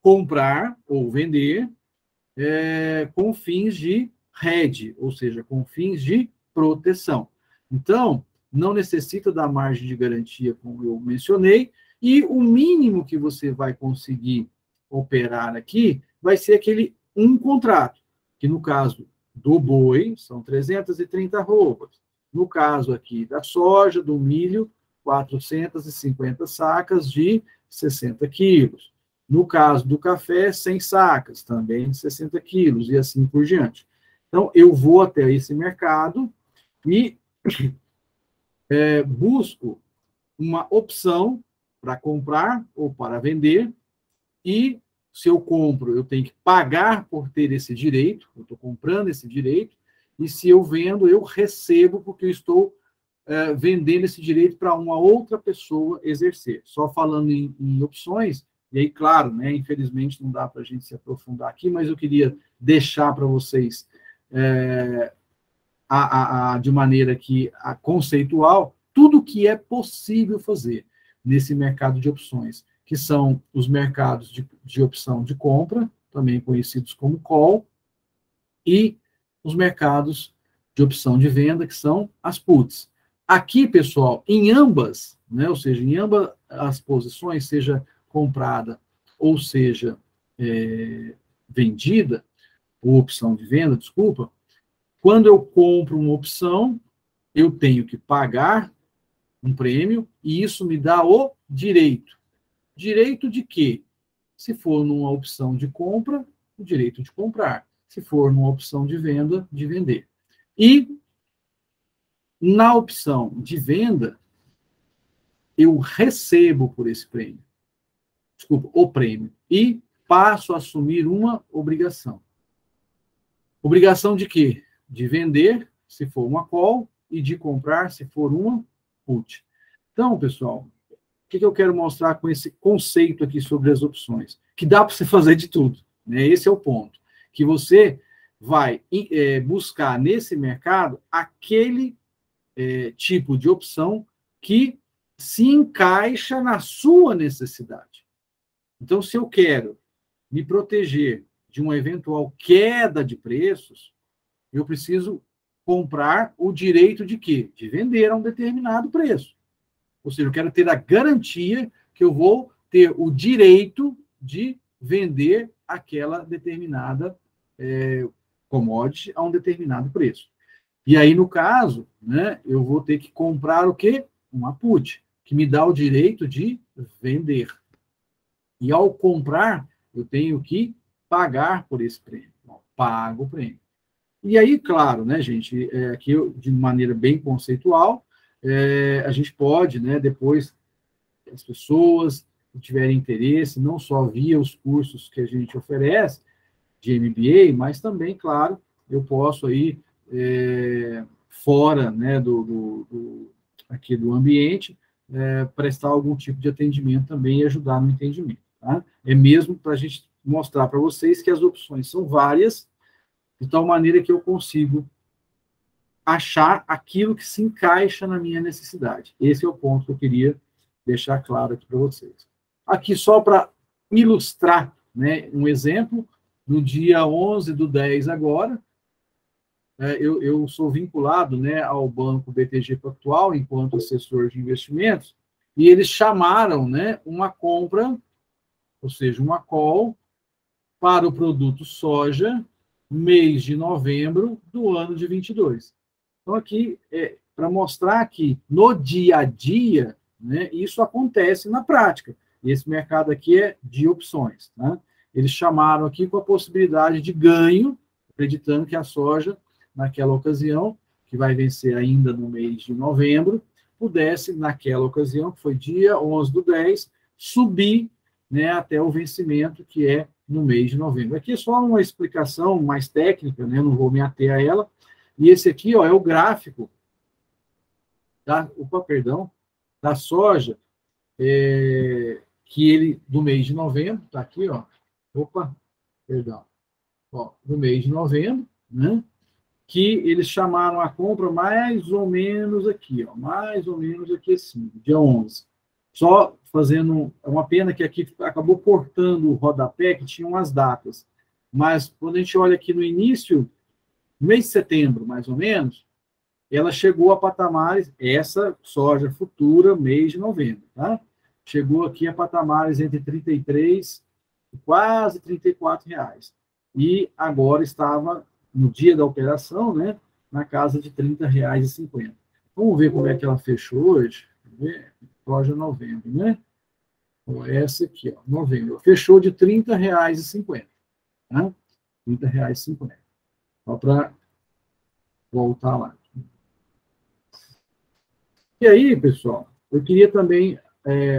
comprar ou vender com fins de hedge, ou seja, com fins de proteção. Então, não necessita da margem de garantia, como eu mencionei, e o mínimo que você vai conseguir operar aqui vai ser aquele um contrato, que no caso do boi são 330 arrobas. No caso aqui da soja, do milho, 450 sacas de 60 quilos. No caso do café, 100 sacas, também de 60 quilos, e assim por diante. Então, eu vou até esse mercado e busco uma opção para comprar ou para vender, e se eu compro, eu tenho que pagar por ter esse direito, eu estou comprando esse direito, e se eu vendo, eu recebo porque eu estou vendendo esse direito para uma outra pessoa exercer. Só falando em opções, e aí, claro, né, infelizmente não dá para a gente se aprofundar aqui, mas eu queria deixar para vocês de maneira que conceitual, tudo que é possível fazer nesse mercado de opções, que são os mercados de opção de compra, também conhecidos como call, e os mercados de opção de venda, que são as puts. Aqui, pessoal, em ambas, né, ou seja, em ambas as posições, seja comprada ou seja vendida, ou opção de venda, desculpa, quando eu compro uma opção, eu tenho que pagar um prêmio, e isso me dá o direito. Direito de quê? Se for numa opção de compra, o direito de comprar. Se for numa opção de venda, de vender. E na opção de venda, eu recebo por esse prêmio. Desculpa, o prêmio. E passo a assumir uma obrigação. Obrigação de quê? De vender, se for uma call, e de comprar, se for uma put. Então, pessoal, o que eu quero mostrar com esse conceito aqui sobre as opções? Que dá para você fazer de tudo, né? Esse é o ponto. Que você vai buscar nesse mercado aquele tipo de opção que se encaixa na sua necessidade. Então, se eu quero me proteger de uma eventual queda de preços, eu preciso comprar o direito de quê? De vender a um determinado preço. Ou seja, eu quero ter a garantia que eu vou ter o direito de vender aquela determinada commodity a um determinado preço. E aí, no caso, né, eu vou ter que comprar o quê? Uma put, que me dá o direito de vender. E ao comprar, eu tenho que pagar por esse prêmio. Então, pago o prêmio. E aí, claro, né, gente, aqui de maneira bem conceitual, a gente pode, né, depois, as pessoas que tiverem interesse, não só via os cursos que a gente oferece, de MBA, mas também, claro, eu posso aí, fora, né, aqui do ambiente, prestar algum tipo de atendimento também e ajudar no entendimento. Tá? É mesmo para a gente mostrar para vocês que as opções são várias, de tal maneira que eu consigo achar aquilo que se encaixa na minha necessidade. Esse é o ponto que eu queria deixar claro aqui para vocês. Aqui, só para ilustrar, né, um exemplo, no dia 11/10 agora, eu sou vinculado, né, ao Banco BTG Pactual, enquanto assessor de investimentos, e eles chamaram, né, uma compra, ou seja, uma call, para o produto soja, mês de novembro do ano de 22. Então, aqui, para mostrar que no dia a dia, né, isso acontece na prática. E esse mercado aqui é de opções. Né? Eles chamaram aqui com a possibilidade de ganho, acreditando que a soja, naquela ocasião, que vai vencer ainda no mês de novembro, pudesse, naquela ocasião, que foi dia 11/10, subir, né, até o vencimento, que é no mês de novembro. Aqui é só uma explicação mais técnica, né, não vou me ater a ela. E esse aqui, ó, é o gráfico da soja, que ele, do mês de novembro, está aqui, ó, do mês de novembro, né, que eles chamaram a compra mais ou menos aqui, ó, mais ou menos aqui assim, dia 11. Só fazendo, é uma pena que aqui acabou cortando o rodapé, que tinham as datas. Mas quando a gente olha aqui no início, no mês de setembro, mais ou menos, ela chegou a patamares, essa soja futura, mês de novembro, tá? Chegou aqui a patamares entre 33 e quase R$ 34. E agora estava, no dia da operação, né, na casa de R$ 30,50. Vamos ver como é que ela fechou hoje. Soja novembro, né? Então, essa aqui, ó, novembro. Fechou de R$ 30,50. Tá? R$ 30,50. Só para voltar lá. E aí, pessoal, eu queria também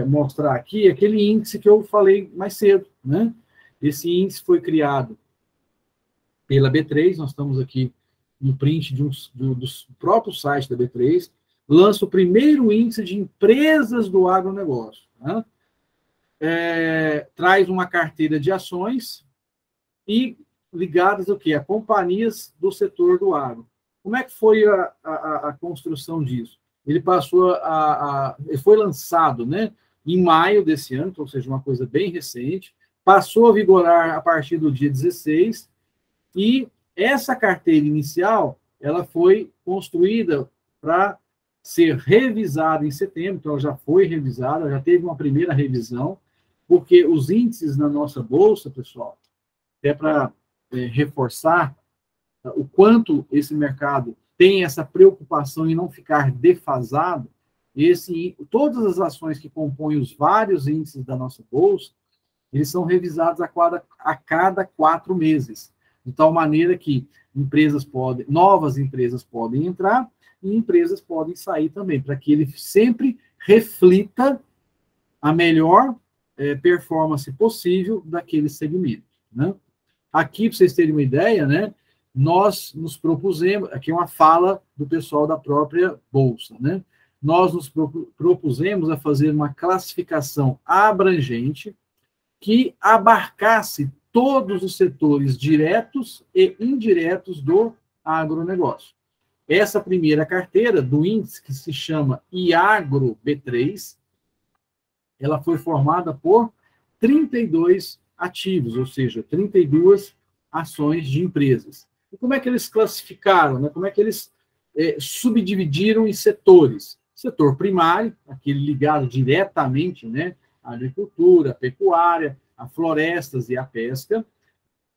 mostrar aqui aquele índice que eu falei mais cedo, né? Esse índice foi criado pela B3, nós estamos aqui no print do próprio site da B3, lança o primeiro índice de empresas do agronegócio. Tá? Traz uma carteira de ações e ligadas ao quê? A companhias do setor do agro. Como é que foi a construção disso? Ele passou ele foi lançado, né, em maio desse ano, ou seja, uma coisa bem recente, passou a vigorar a partir do dia 16, e essa carteira inicial, ela foi construída para ser revisada em setembro, então ela já foi revisada, já teve uma primeira revisão, porque os índices na nossa bolsa, pessoal, para reforçar o quanto esse mercado tem essa preocupação em não ficar defasado, todas as ações que compõem os vários índices da nossa bolsa, eles são revisados a cada 4 meses, de tal maneira que novas empresas podem entrar e empresas podem sair também, para que ele sempre reflita a melhor performance possível daquele segmento. Né? Aqui, para vocês terem uma ideia, né, nós nos propusemos, aqui é uma fala do pessoal da própria Bolsa, né? Nós nos propusemos a fazer uma classificação abrangente que abarcasse todos os setores diretos e indiretos do agronegócio. Essa primeira carteira do índice, que se chama IAGRO B3, ela foi formada por 32 ativos, ou seja, 32 ações de empresas. E como é que eles classificaram? Né? Como é que eles subdividiram em setores? Setor primário, aquele ligado diretamente, né, à agricultura, à pecuária, a florestas e a pesca.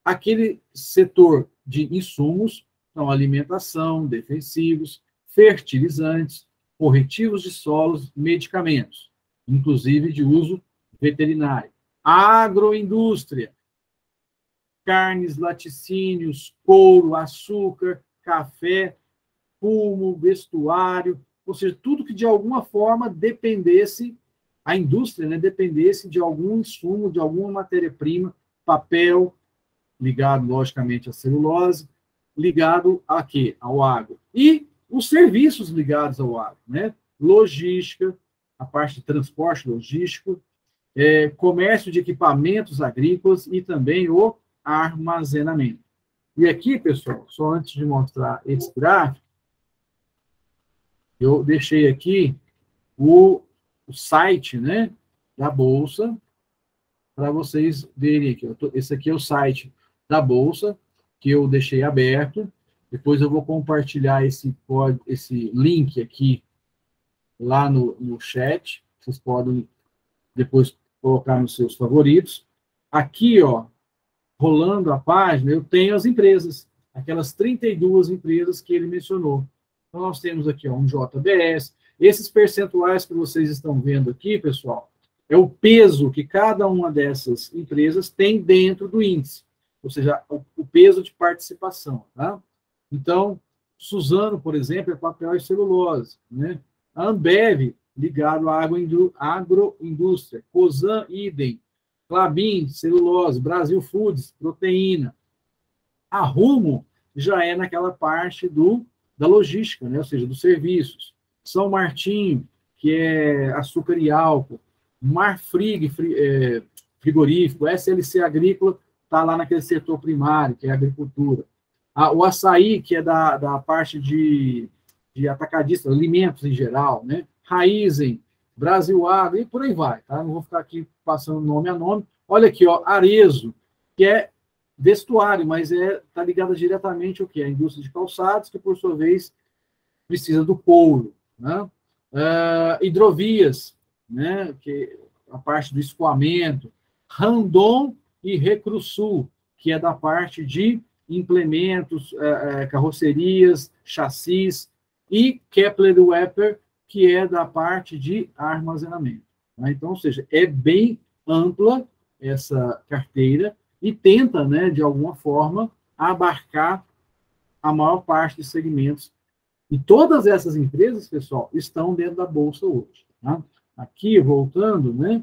Aquele setor de insumos, então alimentação, defensivos, fertilizantes, corretivos de solos, medicamentos, inclusive de uso veterinário. Agroindústria, carnes, laticínios, couro, açúcar, café, fumo, vestuário, ou seja, tudo que de alguma forma dependesse, a indústria, né, dependesse de algum insumo, de alguma matéria-prima, papel, ligado, logicamente, à celulose, ligado a quê? Ao agro. E os serviços ligados ao agro, né? Logística, a parte de transporte logístico, comércio de equipamentos agrícolas e também o armazenamento. E aqui, pessoal, só antes de mostrar esse gráfico, eu deixei aqui o site, né, da Bolsa, para vocês verem aqui. Esse aqui é o site da Bolsa, que eu deixei aberto. Depois eu vou compartilhar esse link aqui lá no chat. Vocês podem depois colocar nos seus favoritos. Aqui, ó, rolando a página, eu tenho as empresas, aquelas 32 empresas que ele mencionou. Então, nós temos aqui, ó, um JBS. Esses percentuais que vocês estão vendo aqui, pessoal, é o peso que cada uma dessas empresas tem dentro do índice, ou seja, o peso de participação. Tá? Então, Suzano, por exemplo, é papel e celulose. Né? A Ambev, ligado à agroindústria. Cosan, idem. Klabin, celulose. Brasil Foods, proteína. A Rumo já é naquela parte da logística, né? Ou seja, dos serviços. São Martinho, que é açúcar e álcool. Marfrig, frigorífico. SLC Agrícola está lá naquele setor primário, que é a agricultura. O açaí, que é da parte de atacadista, alimentos em geral, né? Raizen, Brasil Agro, e por aí vai, tá? Não vou ficar aqui passando nome a nome. Olha aqui, ó, Arezzo, que é vestuário, mas está ligada diretamente ao quê? A indústria de calçados, que, por sua vez, precisa do couro, né? Hidrovias, né? Que a parte do escoamento, Randon e Recrusul, que é da parte de implementos, carrocerias, chassis, e Kepler-Weber, que é da parte de armazenamento. Né? Então, ou seja, é bem ampla essa carteira e tenta, né, de alguma forma, abarcar a maior parte dos segmentos. E todas essas empresas, pessoal, estão dentro da Bolsa hoje. Tá? Aqui, voltando, né,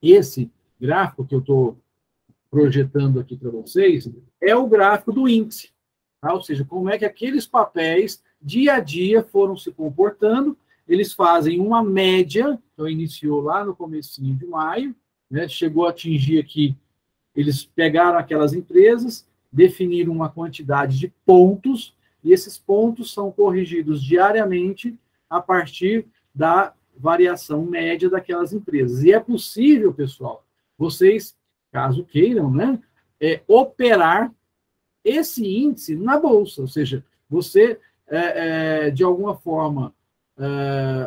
esse gráfico que eu estou projetando aqui para vocês é o gráfico do índice. Tá? Ou seja, como é que aqueles papéis, dia a dia, foram se comportando. Eles fazem uma média, então iniciou lá no comecinho de maio, né, chegou a atingir aqui, eles pegaram aquelas empresas, definiram uma quantidade de pontos, e esses pontos são corrigidos diariamente a partir da variação média daquelas empresas. E é possível, pessoal, vocês, caso queiram, né, operar esse índice na Bolsa, ou seja, você, de alguma forma,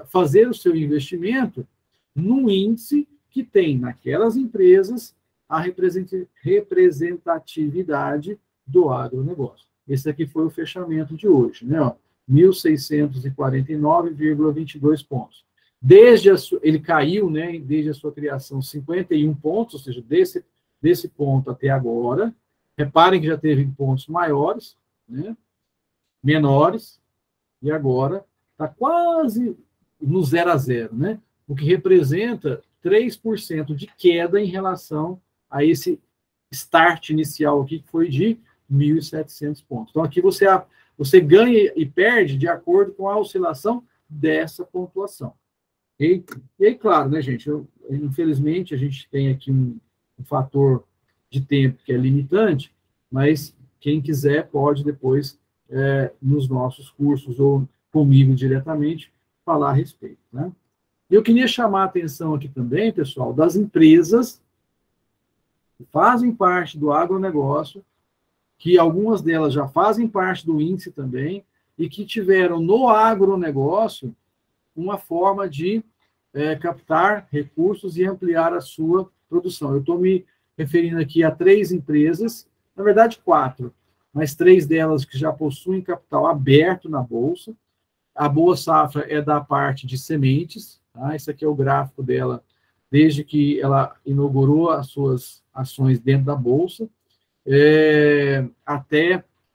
fazer o seu investimento num índice que tem naquelas empresas a representatividade do agronegócio. Esse aqui foi o fechamento de hoje, né? 1.649,22 pontos. Ele caiu, né, desde a sua criação, 51 pontos, ou seja, desse ponto até agora. Reparem que já teve pontos maiores, né, menores, e agora está quase no 0 a 0, né? O que representa 3% de queda em relação a esse start inicial aqui, que foi de 1.700 pontos. Então, aqui você ganha e perde de acordo com a oscilação dessa pontuação. E aí, claro, né, gente, infelizmente, a gente tem aqui um fator de tempo que é limitante, mas quem quiser pode depois, nos nossos cursos ou comigo diretamente, falar a respeito. Né? Eu queria chamar a atenção aqui também, pessoal, das empresas que fazem parte do agronegócio, que algumas delas já fazem parte do índice também, e que tiveram no agronegócio uma forma de captar recursos e ampliar a sua produção. Eu estou me referindo aqui a 3 empresas, na verdade 4, mas 3 delas que já possuem capital aberto na Bolsa. A Boa Safra é da parte de sementes, tá? Esse aqui é o gráfico dela, desde que ela inaugurou as suas ações dentro da Bolsa,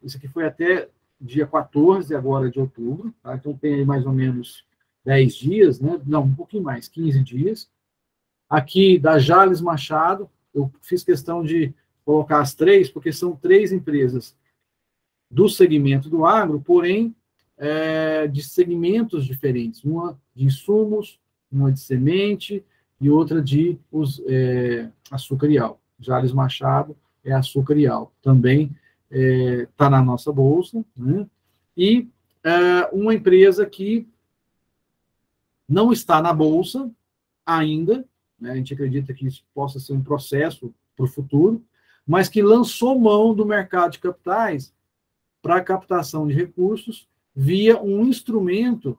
isso aqui foi até dia 14 agora de outubro, tá? Então tem aí mais ou menos 10 dias, né? Não, um pouquinho mais, 15 dias. Aqui da Jalles Machado, eu fiz questão de colocar as 3, porque são 3 empresas do segmento do agro, porém, de segmentos diferentes, uma de insumos, uma de semente e outra de açúcar e álcool. Jalles Machado é açúcar e álcool. Também está na nossa bolsa, né? E uma empresa que não está na bolsa ainda, né? A gente acredita que isso possa ser um processo para o futuro, mas que lançou mão do mercado de capitais para a captação de recursos via um instrumento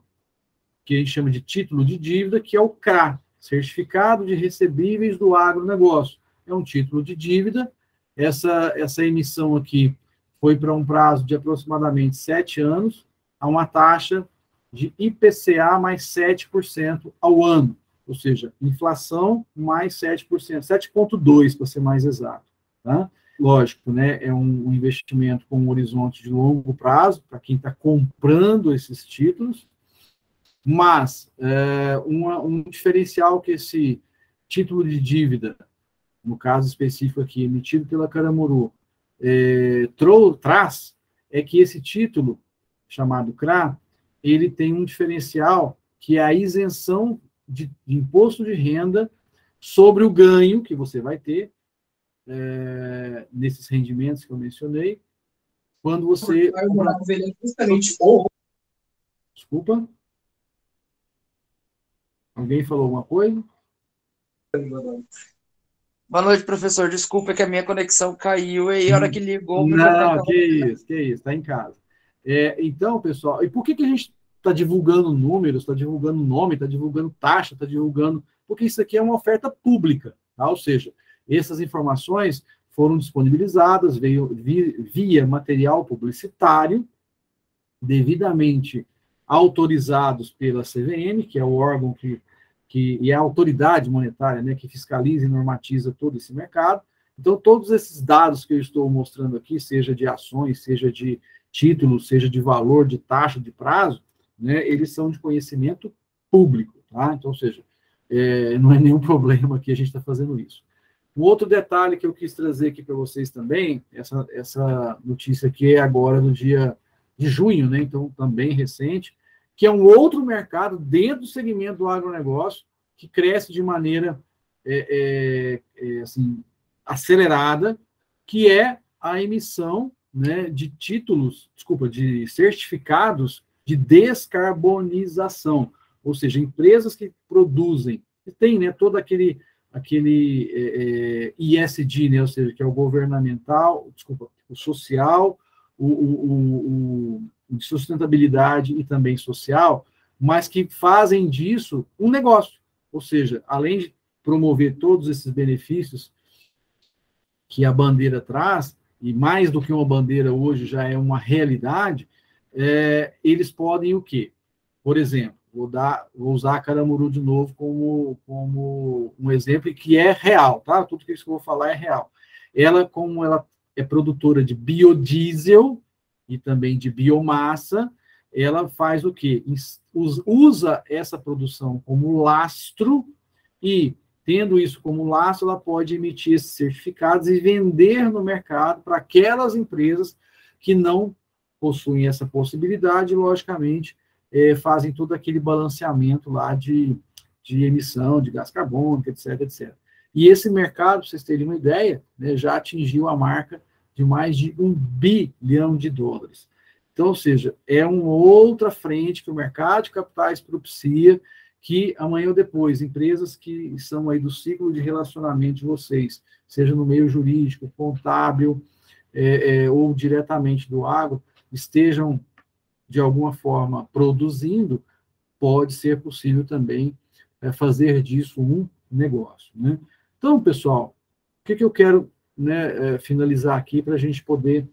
que a gente chama de título de dívida, que é o CRA, Certificado de Recebíveis do Agronegócio. É um título de dívida. Essa emissão aqui foi para um prazo de aproximadamente 7 anos, a uma taxa de IPCA mais 7% ao ano, ou seja, inflação mais 7%, 7,2% para ser mais exato. Tá? Lógico, né, é um investimento com um horizonte de longo prazo, para quem está comprando esses títulos, mas um diferencial que esse título de dívida, no caso específico aqui, emitido pela Caramuru, traz, é que esse título, chamado CRA, ele tem um diferencial que é a isenção de imposto de renda sobre o ganho que você vai ter nesses rendimentos que eu mencionei, quando você... Desculpa? Alguém falou alguma coisa? Boa noite, professor. Desculpa que a minha conexão caiu e a hora que ligou... Não, que isso, está em casa. Então, pessoal, e por que a gente está divulgando números, está divulgando nome, está divulgando taxa, está divulgando... Porque isso aqui é uma oferta pública, tá? Ou seja, essas informações foram disponibilizadas via material publicitário, devidamente autorizados pela CVM, que é o órgão e é a autoridade monetária, né, que fiscaliza e normatiza todo esse mercado. Então, todos esses dados que eu estou mostrando aqui, seja de ações, seja de títulos, seja de valor, de taxa, de prazo, né, eles são de conhecimento público, tá? Então, ou seja, não é nenhum problema que a gente está fazendo isso. Um outro detalhe que eu quis trazer aqui para vocês também, essa notícia aqui é agora do dia de junho, né? Então, também recente, que é um outro mercado dentro do segmento do agronegócio que cresce de maneira assim, acelerada, que é a emissão, né, de de certificados de descarbonização, ou seja, empresas que produzem, que tem, né, todo aquele ISD, né, ou seja, que é o governamental, o social, o de sustentabilidade e também social, mas que fazem disso um negócio. Ou seja, além de promover todos esses benefícios que a bandeira traz, e mais do que uma bandeira hoje já é uma realidade, eles podem o quê? Por exemplo, vou usar a Caramuru de novo como um exemplo que é real, tá? Tudo que eu vou falar é real. Como ela é produtora de biodiesel e também de biomassa, ela faz o quê? Usa essa produção como lastro e, tendo isso como lastro, ela pode emitir esses certificados e vender no mercado para aquelas empresas que não possuem essa possibilidade, logicamente, fazem todo aquele balanceamento lá de emissão de gás carbônico, etc, etc. E esse mercado, para vocês terem uma ideia, né, já atingiu a marca de mais de $1 bilhão. Então, ou seja, é uma outra frente que o mercado de capitais propicia, que amanhã ou depois, empresas que são aí do ciclo de relacionamento de vocês, seja no meio jurídico, contábil, ou diretamente do agro, estejam, de alguma forma, produzindo, pode ser possível também fazer disso um negócio, né? Então, pessoal, o que eu quero, né, finalizar aqui para a gente poder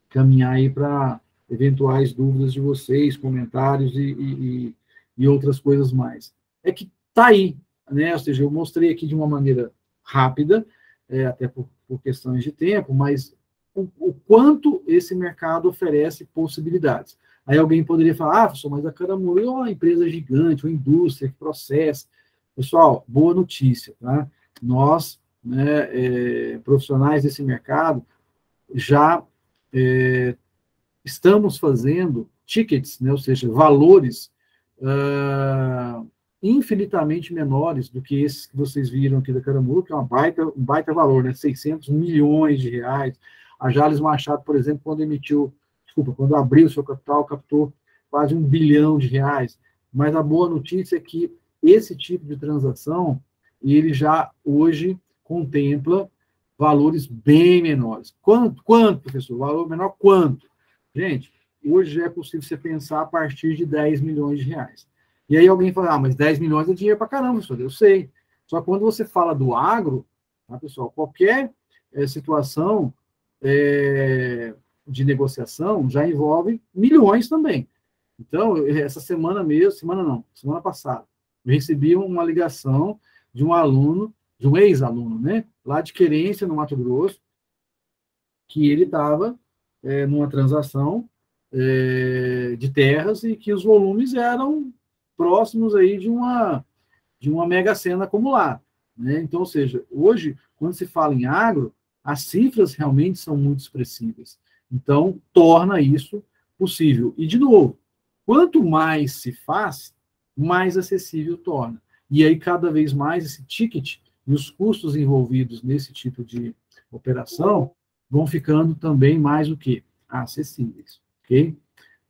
caminhar aí para eventuais dúvidas de vocês, comentários e outras coisas mais. É que está aí, né? Ou seja, eu mostrei aqui de uma maneira rápida, até por questões de tempo, mas o quanto esse mercado oferece possibilidades. Aí alguém poderia falar, professor, mas a Caramuru é uma empresa gigante, uma indústria que processa. Pessoal, boa notícia, tá? Nós, né, profissionais desse mercado, já estamos fazendo tickets, né, ou seja, valores infinitamente menores do que esses que vocês viram aqui da Caramuru, que é um baita valor, né, 600 milhões de reais. A Jalles Machado, por exemplo, quando abriu o seu capital, captou quase R$1 bilhão. Mas a boa notícia é que esse tipo de transação, ele já hoje contempla valores bem menores. Quanto, professor? Valor menor quanto? Gente, hoje já é possível você pensar a partir de R$10 milhões. E aí alguém fala, mas 10 milhões é dinheiro para caramba, professor, eu sei. Só que quando você fala do agro, tá, pessoal, qualquer situação de negociação já envolve milhões também. Então, essa semana passada, eu recebi uma ligação de um aluno, de um ex-aluno, né, lá de Querência, no Mato Grosso, que ele estava numa transação de terras e que os volumes eram próximos aí de uma mega sena acumulada, né? Então, ou seja, hoje, quando se fala em agro, as cifras realmente são muito expressivas. Então, torna isso possível. E, de novo, quanto mais se faz, mais acessível torna. E aí, cada vez mais, esse ticket e os custos envolvidos nesse tipo de operação vão ficando também mais o quê? Acessíveis. Ok?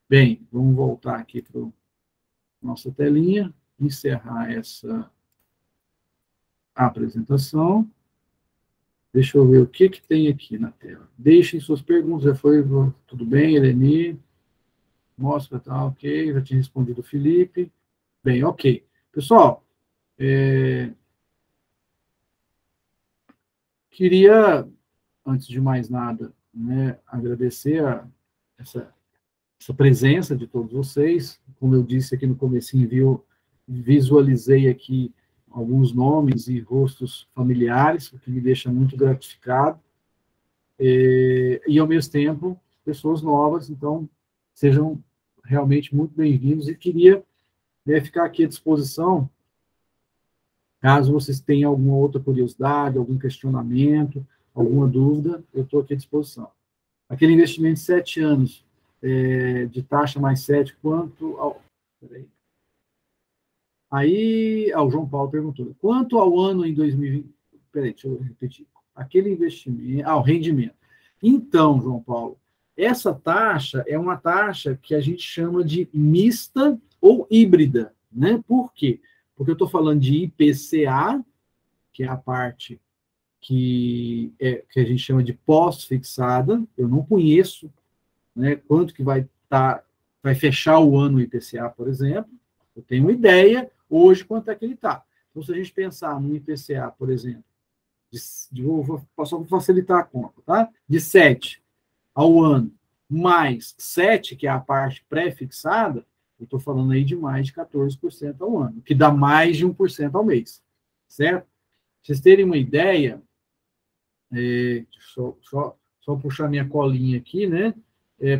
Bem, vamos voltar aqui para a nossa telinha, encerrar essa apresentação. Deixa eu ver o que tem aqui na tela. Deixem suas perguntas. Já foi tudo bem, Eleni? Mostra, tá ok. Já tinha respondido o Felipe. Bem, ok. Pessoal, queria, antes de mais nada, né, agradecer essa presença de todos vocês. Como eu disse aqui no comecinho, visualizei aqui alguns nomes e rostos familiares, o que me deixa muito gratificado. E, ao mesmo tempo, pessoas novas, então, sejam realmente muito bem-vindos. E queria, né, ficar aqui à disposição, caso vocês tenham alguma outra curiosidade, algum questionamento, alguma dúvida, eu estou aqui à disposição. Aquele investimento de 7 anos, de taxa mais 7, quanto ao... Peraí. Aí, o João Paulo perguntou, quanto ao ano em 2020... Peraí, deixa eu repetir. Aquele investimento... o rendimento. Então, João Paulo, essa taxa é uma taxa que a gente chama de mista ou híbrida, né? Por quê? Porque eu estou falando de IPCA, que é a parte que a gente chama de pós-fixada. Eu não conheço, né, quanto que vai fechar o ano o IPCA, por exemplo. Eu tenho uma ideia hoje quanto é que ele está. Então, se a gente pensar no IPCA, por exemplo, vou só para facilitar a conta, tá? De 7 ao ano, mais 7, que é a parte pré-fixada, eu estou falando aí de mais de 14% ao ano, que dá mais de 1% ao mês, certo? Pra vocês terem uma ideia, só puxar minha colinha aqui, né?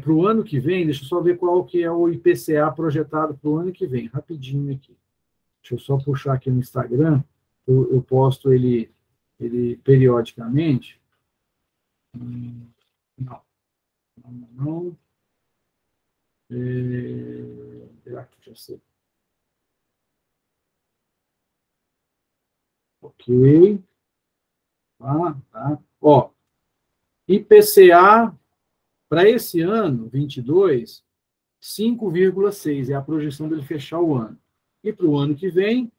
Para o ano que vem, deixa eu só ver qual que é o IPCA projetado para o ano que vem, rapidinho aqui. Deixa eu só puxar aqui no Instagram, eu posto ele periodicamente. Não. Aqui, já sei. Ok. Tá. Ó, IPCA para esse ano, 22, 5,6 é a projeção dele fechar o ano. E para o ano que vem,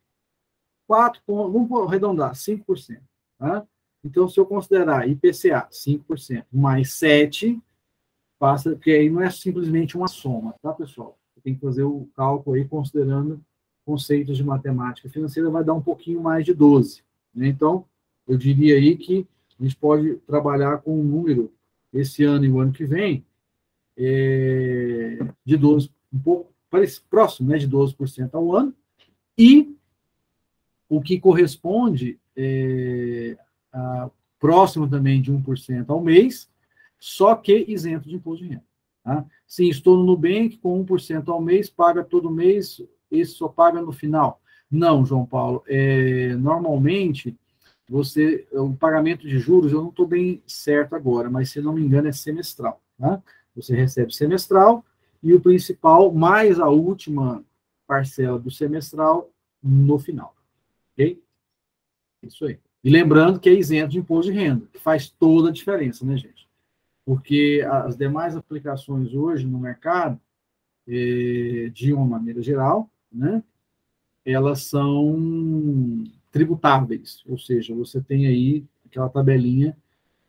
4, vamos arredondar, 5%. Tá? Então, se eu considerar IPCA 5% mais 7, passa, porque aí não é simplesmente uma soma, tá, pessoal? Você tem que fazer o cálculo aí considerando conceitos de matemática financeira, vai dar um pouquinho mais de 12. Né? Então, eu diria aí que a gente pode trabalhar com um número, esse ano e o ano que vem, de 12, um pouco próximo, né, de 12% ao ano, e o que corresponde próximo também de 1% ao mês, só que isento de imposto de renda. Tá? Sim, estou no Nubank com 1% ao mês, paga todo mês, esse só paga no final. Não, João Paulo, normalmente, o pagamento de juros, eu não estou bem certo agora, mas se não me engano é semestral. Tá? Você recebe semestral e o principal, mais a última parcela do semestral no final. Ok? Isso aí. E lembrando que é isento de imposto de renda, que faz toda a diferença, né, gente? Porque as demais aplicações hoje no mercado, de uma maneira geral, né, elas são tributáveis, ou seja, você tem aí aquela tabelinha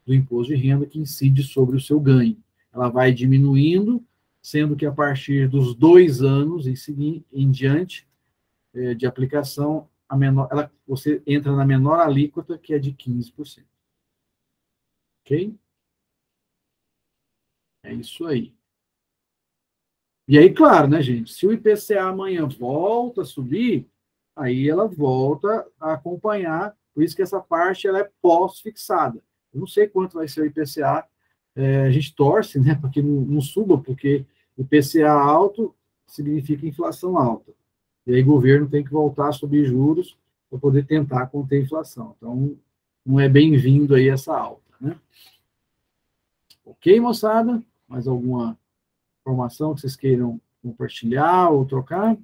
do imposto de renda que incide sobre o seu ganho. Ela vai diminuindo, sendo que a partir dos 2 anos em diante de aplicação, você entra na menor alíquota, que é de 15%. Ok? É isso aí. E aí, claro, né, gente? Se o IPCA amanhã volta a subir, aí ela volta a acompanhar, por isso que essa parte ela é pós-fixada. Eu não sei quanto vai ser o IPCA, a gente torce, né, para que não suba, porque IPCA alto significa inflação alta. E aí o governo tem que voltar a subir juros para poder tentar conter a inflação. Então, não é bem-vindo aí essa alta, né? Ok, moçada? Mais alguma informação que vocês queiram compartilhar ou trocar?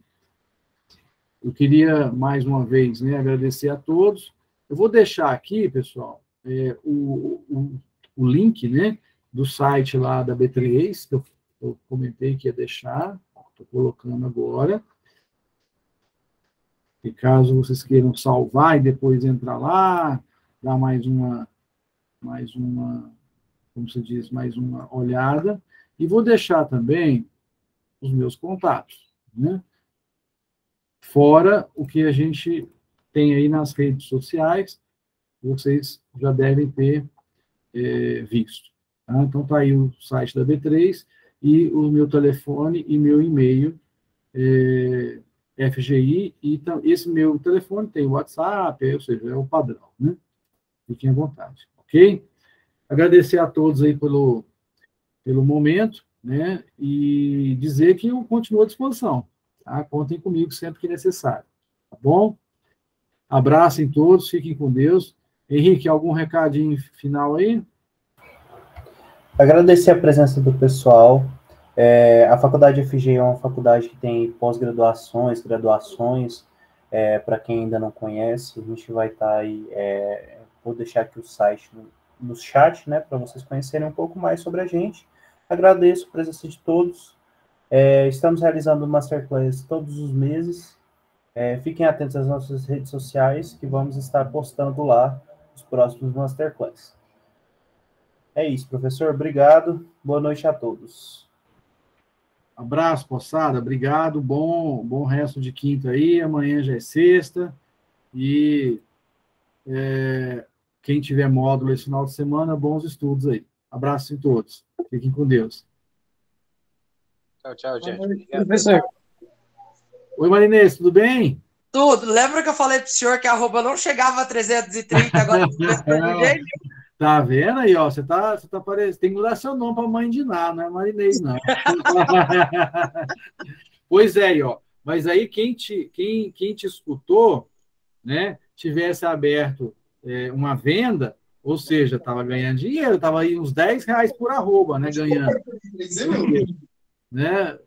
Eu queria, mais uma vez, né, agradecer a todos. Eu vou deixar aqui, pessoal, o link, né, do site lá da B3, que eu comentei que ia deixar, estou colocando agora. E caso vocês queiram salvar e depois entrar lá, dar mais uma como se diz, mais uma olhada, e vou deixar também os meus contatos, né? Fora o que a gente tem aí nas redes sociais, vocês já devem ter visto. Tá? Então, está aí o site da B3 e o meu telefone e meu e-mail, FGI, e esse meu telefone tem o WhatsApp, ou seja, é o padrão, né? Fiquem à vontade, ok? Agradecer a todos aí pelo momento, né? E dizer que eu continuo à disposição, tá? Contem comigo sempre que necessário, tá bom? Abraço em todos, fiquem com Deus. Henrique, algum recadinho final aí? Agradecer a presença do pessoal. A Faculdade FGI é uma faculdade que tem pós-graduações, graduações, para quem ainda não conhece, a gente vai estar aí, vou deixar aqui o site no chat, né, para vocês conhecerem um pouco mais sobre a gente. Agradeço a presença de todos. Estamos realizando Masterclass todos os meses. Fiquem atentos às nossas redes sociais, que vamos estar postando lá os próximos Masterclass. É isso, professor. Obrigado. Boa noite a todos. Abraço, moçada. Obrigado. Bom resto de quinta aí. Amanhã já é sexta. E quem tiver módulo esse final de semana, bons estudos aí. Abraço em todos. Fiquem com Deus. Tchau, gente. Obrigado, professor. Oi, Marinês, tudo bem? Tudo. Lembra que eu falei pro senhor que a arroba não chegava a 330, agora Tá vendo aí, ó? Você tá parecendo. Tem que mudar seu nome para mãe de Ná, não é Marinês, não. Pois é, aí, ó. Mas aí quem te escutou, né, tivesse aberto uma venda, ou seja, estava ganhando dinheiro, estava aí uns R$10 por arroba, né, ganhando. Né?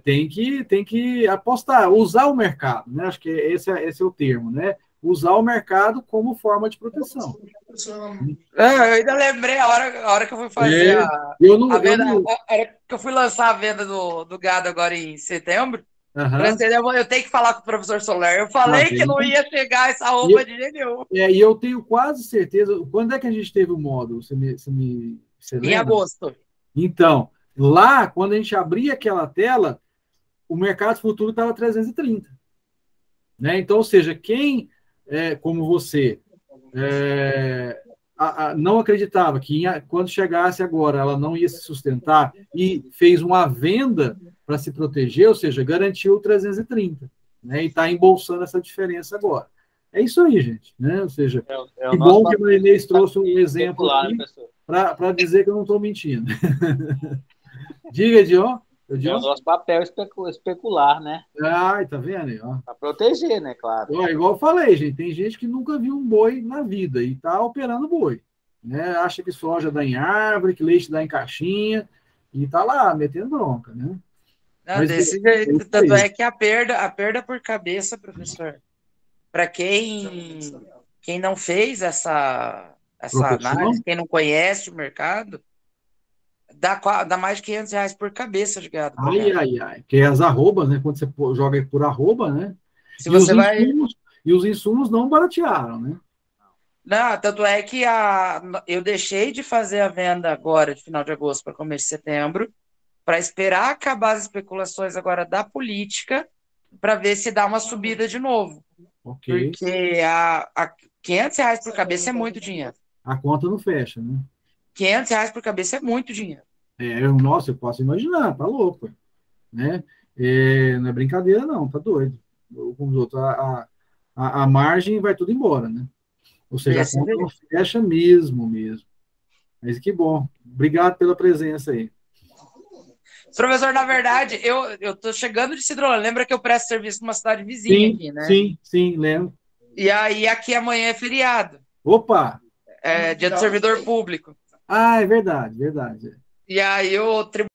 Tem que apostar, usar o mercado, né? Acho que esse é o termo, né? Usar o mercado como forma de proteção. Eu ainda lembrei a hora que eu fui fazer a venda, a hora que eu fui lançar a venda do gado agora em setembro. Eu tenho que falar com o professor Soler. Eu falei que não ia chegar essa roupa de jeito nenhum. E eu tenho quase certeza. Quando é que a gente teve o módulo? Você lembra? Em agosto. Então, lá, quando a gente abria aquela tela, o mercado futuro estava 330. Né? Então, ou seja, quem, como você, não acreditava que quando chegasse agora ela não ia se sustentar e fez uma venda para se proteger, ou seja, garantiu o 330, né? E está embolsando essa diferença agora. É isso aí, gente. Né? Ou seja, que bom que a Marinês trouxe um exemplo aqui para dizer que eu não estou mentindo. Diga, Dion. É o nosso papel especular, né? Tá vendo aí, ó? Para proteger, né, claro. Igual eu falei, gente, tem gente que nunca viu um boi na vida e está operando boi. Né? Acha que soja dá em árvore, que leite dá em caixinha, e está lá, metendo bronca, né? Não, desse jeito. Tanto é que a perda por cabeça, professor, para quem não fez essa análise, quem não conhece o mercado, dá mais de R$500 por cabeça de gado. Ai. Que é as arrobas, né? Quando você joga por arroba, né? Se você E os insumos não baratearam, né? Não, tanto é que eu deixei de fazer a venda agora, de final de agosto para começo de setembro, para esperar acabar as especulações agora da política, para ver se dá uma subida de novo. Okay. Porque R$500 por cabeça é muito dinheiro. A conta não fecha, né? R$500 por cabeça é muito dinheiro. Nossa, eu posso imaginar, tá louco. Né? Não é brincadeira, não, tá doido. Com os outros, a margem vai tudo embora, né? Ou seja, a conta não fecha mesmo. Mas que bom. Obrigado pela presença aí. Professor, na verdade, eu tô chegando de Cidrolândia. Lembra que eu presto serviço numa cidade vizinha aqui, né? Sim, lembro. E aí, aqui amanhã é feriado. Opa! É dia do servidor público. É verdade. E aí,